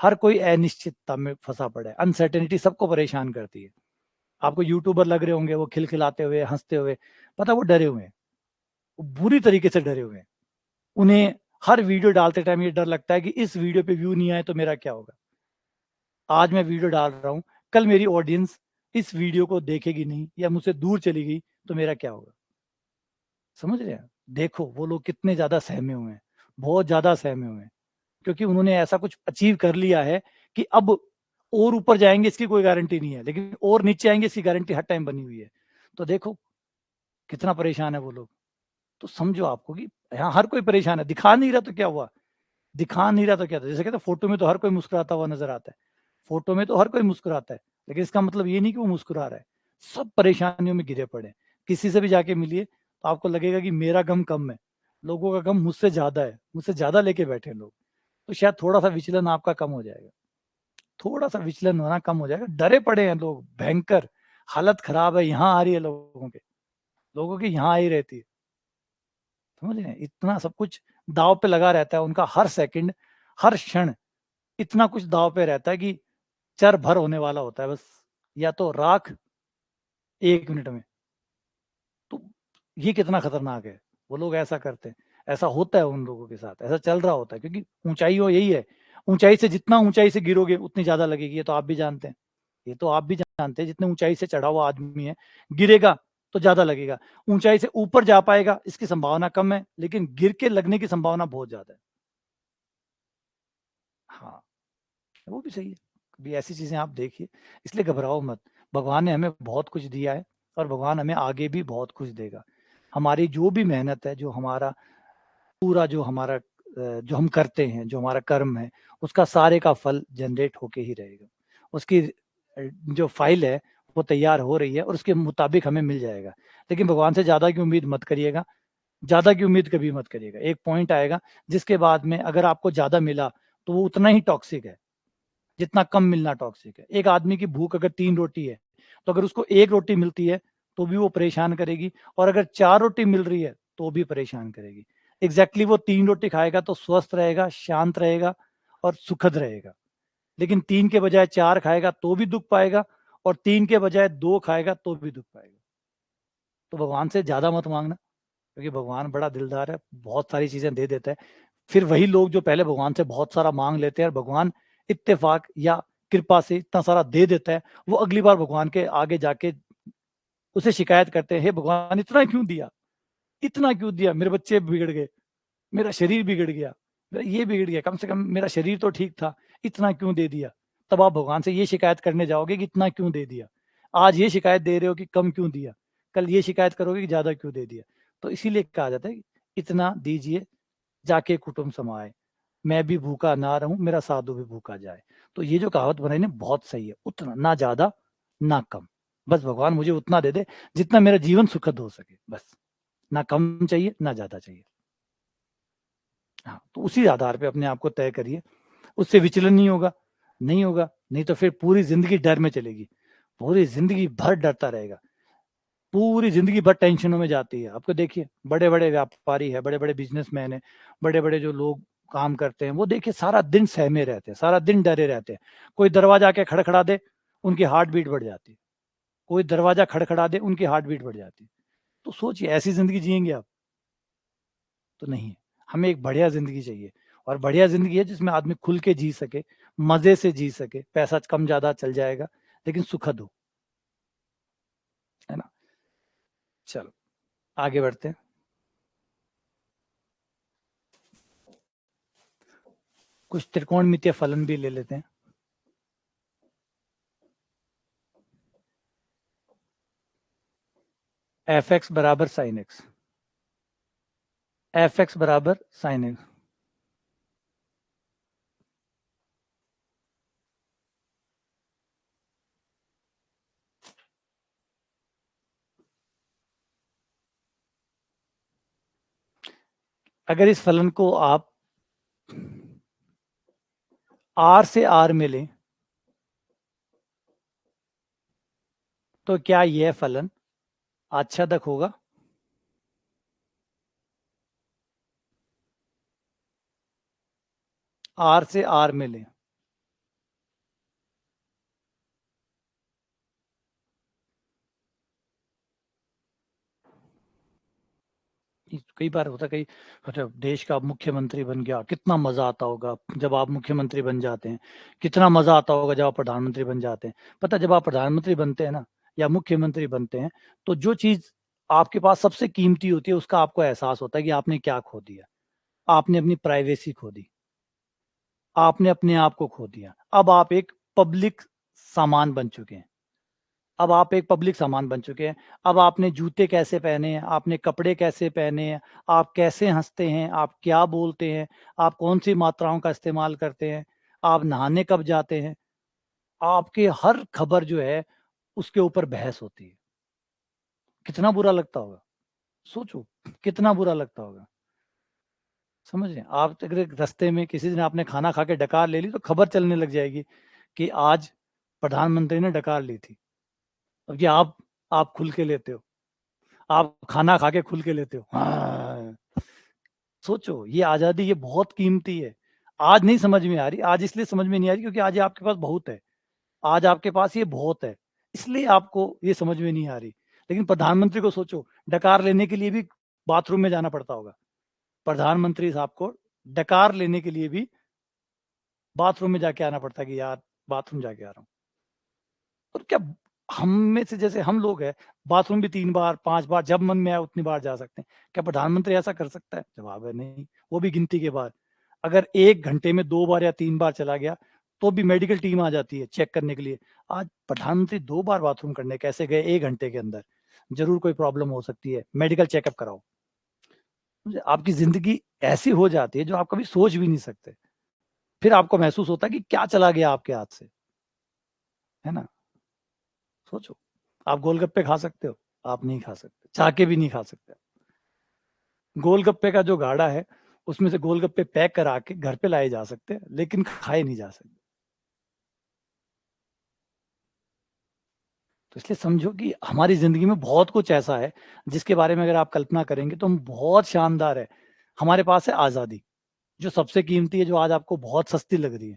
हर कोई अनिश्चितता में फंसा पड़ा है। अनसर्टेनिटी सबको परेशान करती है। आपको यूट्यूबर लग रहे होंगे वो खिलखिलाते हुए, हंसते हुए, पता वो डरे हुए हैं, वो बुरी तरीके से डरे हुए हैं। उन्हें हर वीडियो डालते टाइम ये डर लगता है कि इस वीडियो पे व्यू नहीं आए तो मेरा क्या होगा। आज मैं वीडियो डाल रहा हूँ, कल मेरी ऑडियंस इस वीडियो को देखेगी नहीं या मुझसे दूर चली गई तो मेरा क्या होगा। समझ रहे हैं। देखो वो लोग कितने ज्यादा सहमे हुए हैं, बहुत ज्यादा सहमे हुए हैं, क्योंकि उन्होंने ऐसा कुछ अचीव कर लिया है कि अब और ऊपर जाएंगे इसकी कोई गारंटी नहीं है, लेकिन और नीचे आएंगे इसकी गारंटी हर टाइम बनी हुई है। तो देखो कितना परेशान है वो लोग। तो समझो आपको कि यहाँ हर कोई परेशान है, दिखा नहीं रहा तो क्या हुआ, दिखा नहीं रहा तो क्या था। जैसे कहते फोटो में तो हर कोई मुस्कुराता हुआ नजर आता है, फोटो में तो हर कोई मुस्कुराता है, लेकिन इसका मतलब ये नहीं कि वो मुस्कुरा रहा है। सब परेशानियों में घिरे पड़े हैं। किसी से भी जाके मिलिए तो आपको लगेगा कि मेरा गम कम है, लोगों का गम मुझसे ज्यादा है, मुझसे ज्यादा लेके बैठे हैं लोग। तो शायद थोड़ा सा विचलन आपका कम हो जाएगा, थोड़ा सा विचलन होना कम हो जाएगा। डरे पड़े हैं लोग भयंकर, हालत खराब है, यहाँ आ रही है लोगों के, लोगों की यहाँ आई रहती है। समझ रहे हैं, इतना सब कुछ दाव पे लगा रहता है उनका, हर सेकंड, हर क्षण इतना कुछ दाव पे रहता है कि चर भर होने वाला होता है बस, या तो राख 1 मिनट में। तो ये कितना खतरनाक है, वो लोग ऐसा करते हैं। ऐसा होता है उन लोगों के साथ, ऐसा चल रहा होता है, क्योंकि ऊंचाई हो यही है। ऊंचाई से जितना ऊंचाई से गिरोगे उतनी ज्यादा लगेगी, ये तो आप भी जानते हैं। ये तो आप भी जानते हैं, जितने ऊंचाई से चढ़ा हुआ आदमी है, गिरेगा तो ज्यादा लगेगा। ऊंचाई से ऊपर जा पाएगा इसकी संभावना कम है, लेकिन गिर के लगने की संभावना बहुत ज्यादा है। हाँ, वो भी सही है। कभी ऐसी चीजें आप देखिए, इसलिए घबराओ मत। भगवान ने हमें बहुत कुछ दिया है, और भगवान हमें आगे भी बहुत कुछ देगा। हमारी जो भी मेहनत है, जो हमारा पूरा, जो हमारा जो हम करते हैं, जो हमारा कर्म है, उसका सारे का फल जनरेट होके ही रहेगा। उसकी जो फाइल है वो तैयार हो रही है, और उसके मुताबिक हमें मिल जाएगा। लेकिन भगवान से ज्यादा की उम्मीद मत करिएगा, ज्यादा की उम्मीद कभी मत करिएगा। एक पॉइंट आएगा जिसके बाद में अगर आपको ज्यादा मिला तो वो उतना ही टॉक्सिक है जितना कम मिलना टॉक्सिक है। एक आदमी की भूख अगर 3 रोटी है, तो अगर उसको 1 रोटी मिलती है तो भी वो परेशान करेगी, और अगर 4 रोटी मिल रही है तो भी परेशान करेगी। एग्जैक्टली वो 3 रोटी खाएगा तो स्वस्थ रहेगा, शांत रहेगा और सुखद रहेगा। लेकिन 3 के बजाय 4 खाएगा तो भी दुख पाएगा, और 3 के बजाय 2 खाएगा तो भी दुख पाएगा। तो भगवान से ज्यादा मत मांगना, क्योंकि भगवान बड़ा दिलदार है, बहुत सारी चीजें दे देता है। फिर वही लोग जो पहले भगवान से बहुत सारा मांग लेते हैं और भगवान इत्तेफाक या कृपा से इतना सारा दे देता है, वो अगली बार भगवान के आगे जाके उसे शिकायत करते हैं, हे भगवान इतना क्यों दिया, इतना क्यों दिया, मेरे बच्चे बिगड़ गए, मेरा शरीर बिगड़ गया, ये बिगड़ गया, कम से कम मेरा शरीर तो ठीक था, इतना क्यों दे दिया? तब आप भगवान से ये शिकायत करने जाओगे कि इतना क्यों दे दिया। आज ये शिकायत दे रहे हो कि कम क्यों दिया, कल ये शिकायत करोगे कि ज्यादा क्यों दे दिया। तो इसीलिए कहा जाता है इतना दीजिए जाके कुटुंब समाए, मैं भी भूखा ना रहूं, मेरा साधु भी भूखा जाए। तो ये जो कहावत बनाई ना बहुत सही है, उतना ना ज्यादा ना कम, बस भगवान मुझे उतना दे दे जितना मेरा जीवन सुखद हो सके, बस ना कम चाहिए ना ज्यादा चाहिए। हाँ, तो उसी आधार पे अपने आप को तय करिए, उससे विचलन नहीं होगा, नहीं होगा, नहीं तो फिर पूरी जिंदगी डर में चलेगी, पूरी जिंदगी भर डरता रहेगा, पूरी जिंदगी भर टेंशनों में जाती है। आपको देखिए बड़े बड़े व्यापारी है, बड़े बड़े बिजनेसमैन है, बड़े बड़े जो लोग काम करते हैं, वो देखिए सारा दिन सहमे रहते हैं, सारा दिन डरे रहते हैं। कोई दरवाजा आके खड़खड़ा दे, उनकी हार्ट बीट बढ़ जाती है, कोई दरवाजा खड़खड़ा दे, उनकी हार्ट बीट बढ़ जाती है। तो सोचिए ऐसी जिंदगी जिएंगे आप? तो नहीं है। हमें एक बढ़िया जिंदगी चाहिए, और बढ़िया जिंदगी है जिसमें आदमी खुल के जी सके, मजे से जी सके, पैसा कम ज्यादा चल जाएगा लेकिन सुखद हो, है ना। चलो आगे बढ़ते हैं। कुछ त्रिकोणमितीय फलन भी ले लेते हैं। एफ एक्स बराबर साइन एक्स, एफ एक्स बराबर साइन एक्स। अगर इस फलन को आप आर से आर में लें तो क्या यह फलन आच्छादक होगा? आर से आर में लें, कई बार होता, कई मतलब देश का मुख्यमंत्री बन गया, कितना मजा आता होगा जब आप मुख्यमंत्री बन जाते हैं, कितना मजा आता होगा जब आप प्रधानमंत्री बन जाते हैं। पता जब आप प्रधानमंत्री बनते हैं ना या मुख्यमंत्री बनते हैं, तो जो चीज आपके पास सबसे कीमती होती है उसका आपको एहसास होता है कि आपने क्या खो दिया। आपने अपनी प्राइवेसी खो दी, आपने अपने आप को खो दिया। अब आप एक पब्लिक सामान बन चुके हैं, अब आप एक पब्लिक सामान बन चुके हैं। अब आपने जूते कैसे पहने हैं, आपने कपड़े कैसे पहने हैं, आप कैसे हंसते हैं, आप क्या बोलते हैं, आप कौन सी मात्राओं का इस्तेमाल करते हैं, आप नहाने कब जाते हैं, आपके हर खबर जो है उसके ऊपर बहस होती है। कितना बुरा लगता होगा, सोचो कितना बुरा लगता होगा। समझ रहे हैं आप? अगर एक रास्ते में किसी दिन आपने खाना खा के डकार ले ली तो खबर चलने लग जाएगी कि आज प्रधानमंत्री ने डकार ली थी। अब ये आप खुल के लेते हो, आप खाना खा के खुल के लेते हो। हाँ, सोचो ये आजादी ये बहुत कीमती है। आज नहीं समझ में आ रही, आज इसलिए समझ में नहीं आ रही क्योंकि आज ये आपके पास बहुत है, आज आपके पास ये बहुत है, इसलिए आपको ये समझ में नहीं आ रही। लेकिन प्रधानमंत्री को सोचो, डकार लेने के लिए भी बाथरूम में जाना पड़ता होगा, प्रधानमंत्री साहब को डकार लेने के लिए भी बाथरूम में जाके आना पड़ता है कि यार बाथरूम जाके आ रहा हूँ। और क्या हम में से जैसे हम लोग हैं, बाथरूम भी 3 बार 5 बार जब मन में आए उतनी बार जा सकते हैं, क्या प्रधानमंत्री ऐसा कर सकता है? जवाब है नहीं, वो भी गिनती के बाद। अगर 1 घंटे में 2 बार या 3 बार चला गया तो भी मेडिकल टीम आ जाती है चेक करने के लिए। आज प्रधानमंत्री 2 बार बाथरूम करने कैसे गए 1 घंटे के अंदर? जरूर कोई प्रॉब्लम हो सकती है, मेडिकल चेकअप कराओ। आपकी जिंदगी ऐसी हो जाती है जो आप कभी सोच भी नहीं सकते, फिर आपको महसूस होता है कि क्या चला गया आपके हाथ से, है ना। सोचो, आप गोलगप्पे खा सकते हो? आप नहीं खा सकते, चाह के भी नहीं खा सकते। गोलगप्पे का जो गाड़ा है उसमें से गोलगप्पे पैक करा के घर पे लाए जा सकते हैं लेकिन खाए नहीं जा सकते। तो इसलिए समझो कि हमारी जिंदगी में बहुत कुछ ऐसा है जिसके बारे में अगर आप कल्पना करेंगे तो हम बहुत शानदार है। हमारे पास है आजादी, जो सबसे कीमती है, जो आज आपको बहुत सस्ती लग रही है।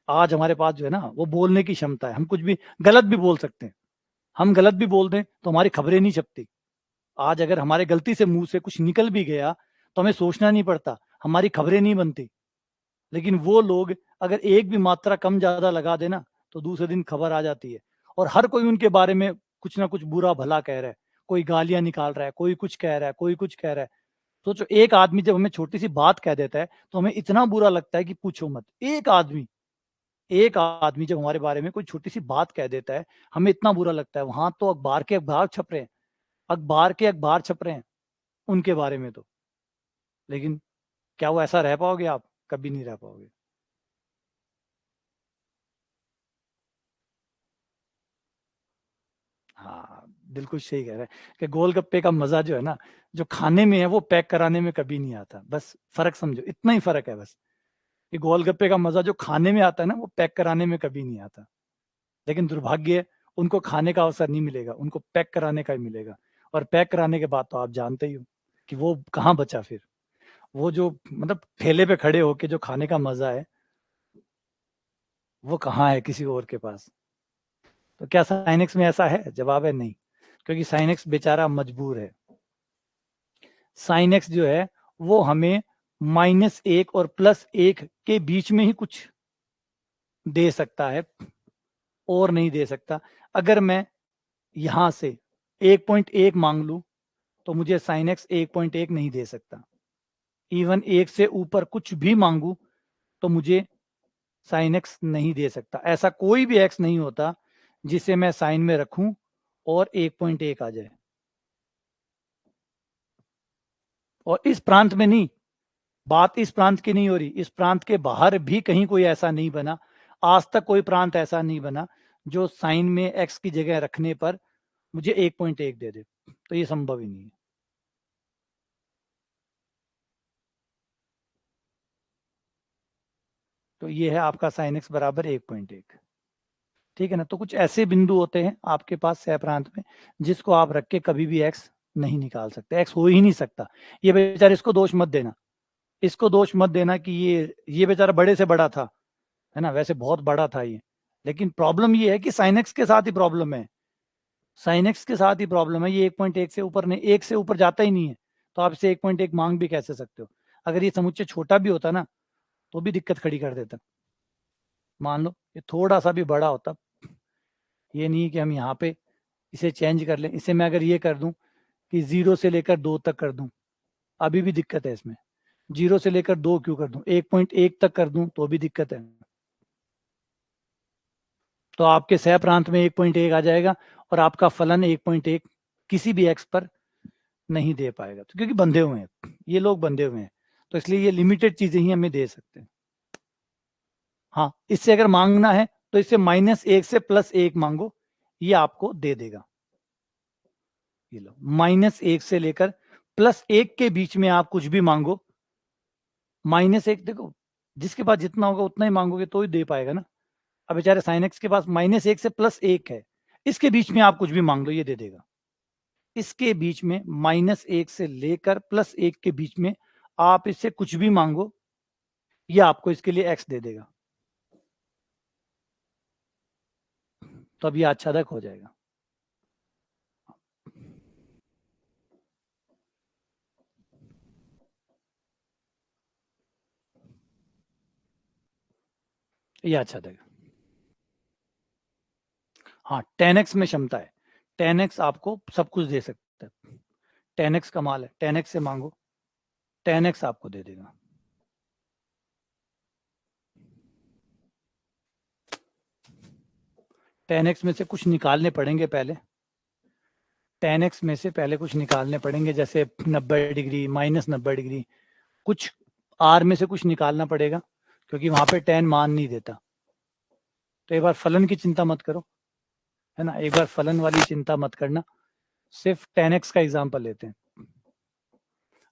आज हमारे पास जो है ना वो बोलने की क्षमता है, हम कुछ भी गलत भी बोल सकते हैं। हम गलत भी बोल दें तो हमारी खबरें नहीं छपती। आज अगर हमारे गलती से मुंह से कुछ निकल भी गया तो हमें सोचना नहीं पड़ता, हमारी खबरें नहीं बनती। लेकिन वो लोग अगर एक भी मात्रा कम ज्यादा लगा देना तो दूसरे दिन खबर आ जाती है, और हर कोई उनके बारे में कुछ ना कुछ बुरा भला कह रहा है, कोई गालियां निकाल रहा है, कोई कुछ कह रहा है, कोई कुछ कह रहा है। सोचो, एक आदमी जब हमें छोटी सी बात कह देता है तो हमें इतना बुरा लगता है कि पूछो मत। एक आदमी जब हमारे बारे में कोई छोटी सी बात कह देता है, हमें इतना बुरा लगता है। वहां तो अखबार के अखबार छप रहे हैं, अखबार के अखबार छप रहे हैं उनके बारे में तो। लेकिन क्या वो ऐसा रह पाओगे आप? कभी नहीं रह पाओगे। हाँ, बिल्कुल सही कह रहे हैं कि गोलगप्पे का मजा जो है ना, जो खाने में है वो पैक कराने में कभी नहीं आता। बस फर्क समझो, इतना ही फर्क है बस। कि गोलगप्पे का मजा जो खाने में आता है ना, वो पैक कराने में कभी नहीं आता। लेकिन दुर्भाग्य है, उनको खाने का अवसर नहीं मिलेगा, उनको पैक कराने का ही मिलेगा। और पैक कराने के बाद तो आप जानते ही हो कि वो कहाँ बचा फिर। वो जो मतलब ठेले पे खड़े होके जो खाने का मजा है, वो कहाँ है किसी और के पास। तो क्या साइनेक्स में ऐसा है? जवाब है नहीं, क्योंकि साइनेक्स बेचारा मजबूर है। साइनेक्स जो है वो हमें -1 और +1 के बीच में ही कुछ दे सकता है, और नहीं दे सकता। अगर मैं यहां से 1.1 मांग लू तो मुझे साइनेक्स 1.1 नहीं दे सकता। इवन 1 से ऊपर कुछ भी मांगू तो मुझे साइनेक्स नहीं दे सकता। ऐसा कोई भी एक्स नहीं होता जिसे मैं साइन में रखूं और 1.1 आ जाए। और इस प्रांत में नहीं, बात इस प्रांत की नहीं हो रही, इस प्रांत के बाहर भी कहीं कोई ऐसा नहीं बना। आज तक कोई प्रांत ऐसा नहीं बना जो साइन में एक्स की जगह रखने पर मुझे 1.1 दे दे। तो ये संभव ही नहीं है। तो ये है आपका साइन एक्स बराबर 1.1। ठीक है ना? तो कुछ ऐसे बिंदु होते हैं आपके पास सह प्रांत में जिसको आप रख के कभी भी एक्स नहीं निकाल सकते, एक्स हो ही नहीं सकता। ये बेचारे, इसको दोष मत देना, इसको दोष मत देना कि ये बेचारा बड़े से बड़ा था, है ना? वैसे बहुत बड़ा था ये, लेकिन प्रॉब्लम ये है कि साइनेक्स के साथ ही प्रॉब्लम है। साइनेक्स के साथ ही प्रॉब्लम है। ये 1.1 से ऊपर नहीं, 1 से ऊपर जाता ही नहीं है। तो आप इसे 1.1 मांग भी कैसे सकते हो? अगर ये समुच्चय छोटा भी होता ना तो भी दिक्कत खड़ी कर देता। मान लो ये थोड़ा सा भी बड़ा होता, ये नहीं कि हम यहाँ पे इसे चेंज कर लें। इसे मैं अगर ये कर दूं कि 0 से लेकर 2 तक कर दूं, अभी भी दिक्कत है इसमें। 0 से लेकर 2 क्यों कर दूं, 1.1 तक कर दूं तो भी दिक्कत है। तो आपके सह प्रांत में 1.1 आ जाएगा और आपका फलन 1.1 किसी भी एक्स पर नहीं दे पाएगा। तो क्योंकि बंधे हुए हैं, ये लोग बंधे हुए हैं, तो इसलिए ये लिमिटेड चीजें ही हमें दे सकते हैं। हाँ, इससे अगर मांगना है तो इससे -1 से +1 मांगो, ये आपको दे देगा। ये लो, -1 से लेकर +1 के बीच में आप कुछ भी मांगो। -1 देखो, जिसके पास जितना होगा उतना ही मांगोगे तो ही दे पाएगा ना। अब बेचारे साइनेक्स के पास -1 से +1 है, इसके बीच में आप कुछ भी मांग लो, ये दे देगा। इसके बीच में -1 से लेकर +1 के बीच में आप इससे कुछ भी मांगो, ये आपको इसके लिए एक्स दे देगा। तो अब ये आच्छादक हो जाएगा। ये आच्छादक है। हाँ, 10x में क्षमता है। 10x आपको सब कुछ दे सकता है। 10x कमाल है, 10x से मांगो, 10x आपको दे देगा। टेन एक्स में से कुछ निकालने पड़ेंगे पहले। 10x में से पहले कुछ निकालने पड़ेंगे, जैसे 90 डिग्री, -90 डिग्री, कुछ r में से कुछ निकालना पड़ेगा, क्योंकि वहां पे 10 मान नहीं देता। तो एक बार फलन की चिंता मत करो, है ना? एक बार फलन वाली चिंता मत करना, सिर्फ 10x का एग्जाम्पल लेते हैं।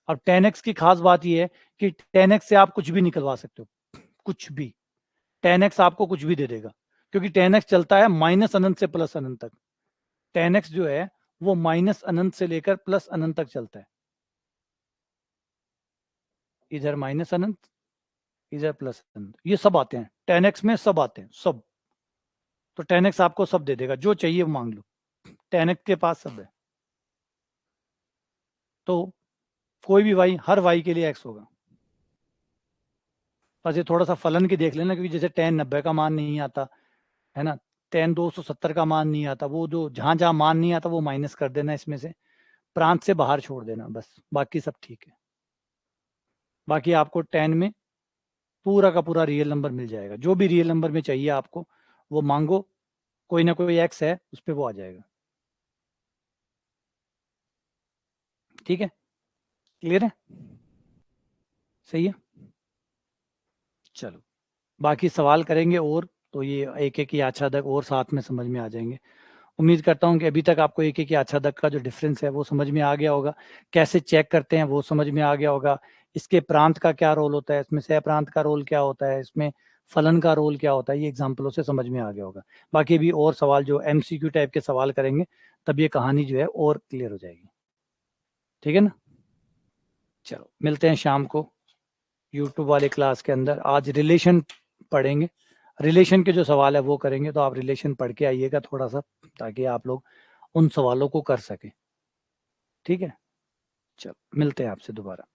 अब 10x की खास बात यह है कि 10x से आप कुछ भी निकलवा सकते हो, कुछ भी। 10x आपको कुछ भी दे देगा, क्योंकि 10x चलता है -अनंत से +अनंत तक। 10x जो है वो -अनंत से लेकर +अनंत तक चलता है। इधर -अनंत, इधर +अनंत, ये सब आते हैं 10x में, सब आते हैं सब। तो 10x आपको सब दे देगा, जो चाहिए वो मांग लो, 10x के पास सब है। तो कोई भी y, हर y के लिए x होगा। बस ये थोड़ा सा फलन की देख लेना, क्योंकि जैसे 10 90 का मान नहीं आता, है ना? 10 270 का मान नहीं आता, वो जो जहां जहां मान नहीं आता वो माइनस कर देना, इसमें से प्रांत से बाहर छोड़ देना, बस बाकी सब ठीक है। बाकी आपको 10 में पूरा का पूरा रियल नंबर मिल जाएगा। जो भी रियल नंबर में चाहिए आपको वो मांगो, कोई ना कोई एक्स है उस पर वो आ जाएगा। ठीक है, क्लियर है, सही है। चलो, बाकी सवाल करेंगे और तो ये एक एक ही आच्छादक और साथ में समझ में आ जाएंगे। उम्मीद करता हूँ कि अभी तक आपको एक एक ही आच्छादक का जो डिफरेंस है वो समझ में आ गया होगा, कैसे चेक करते हैं वो समझ में आ गया होगा, इसके प्रांत का क्या रोल होता है, इसमें सह प्रांत का रोल क्या होता है, इसमें फलन का रोल क्या होता है, ये एग्जाम्पलों से समझ में आ गया होगा। बाकी भी और सवाल जो एमसीक्यू टाइप के सवाल करेंगे तब ये कहानी जो है और क्लियर हो जाएगी। ठीक है ना, चलो मिलते हैं शाम को यूट्यूब वाले क्लास के अंदर। आज रिलेशन पढ़ेंगे, रिलेशन के जो सवाल है वो करेंगे, तो आप रिलेशन पढ़ के आइएगा थोड़ा सा, ताकि आप लोग उन सवालों को कर सकें। ठीक है, चलो मिलते हैं आपसे दोबारा।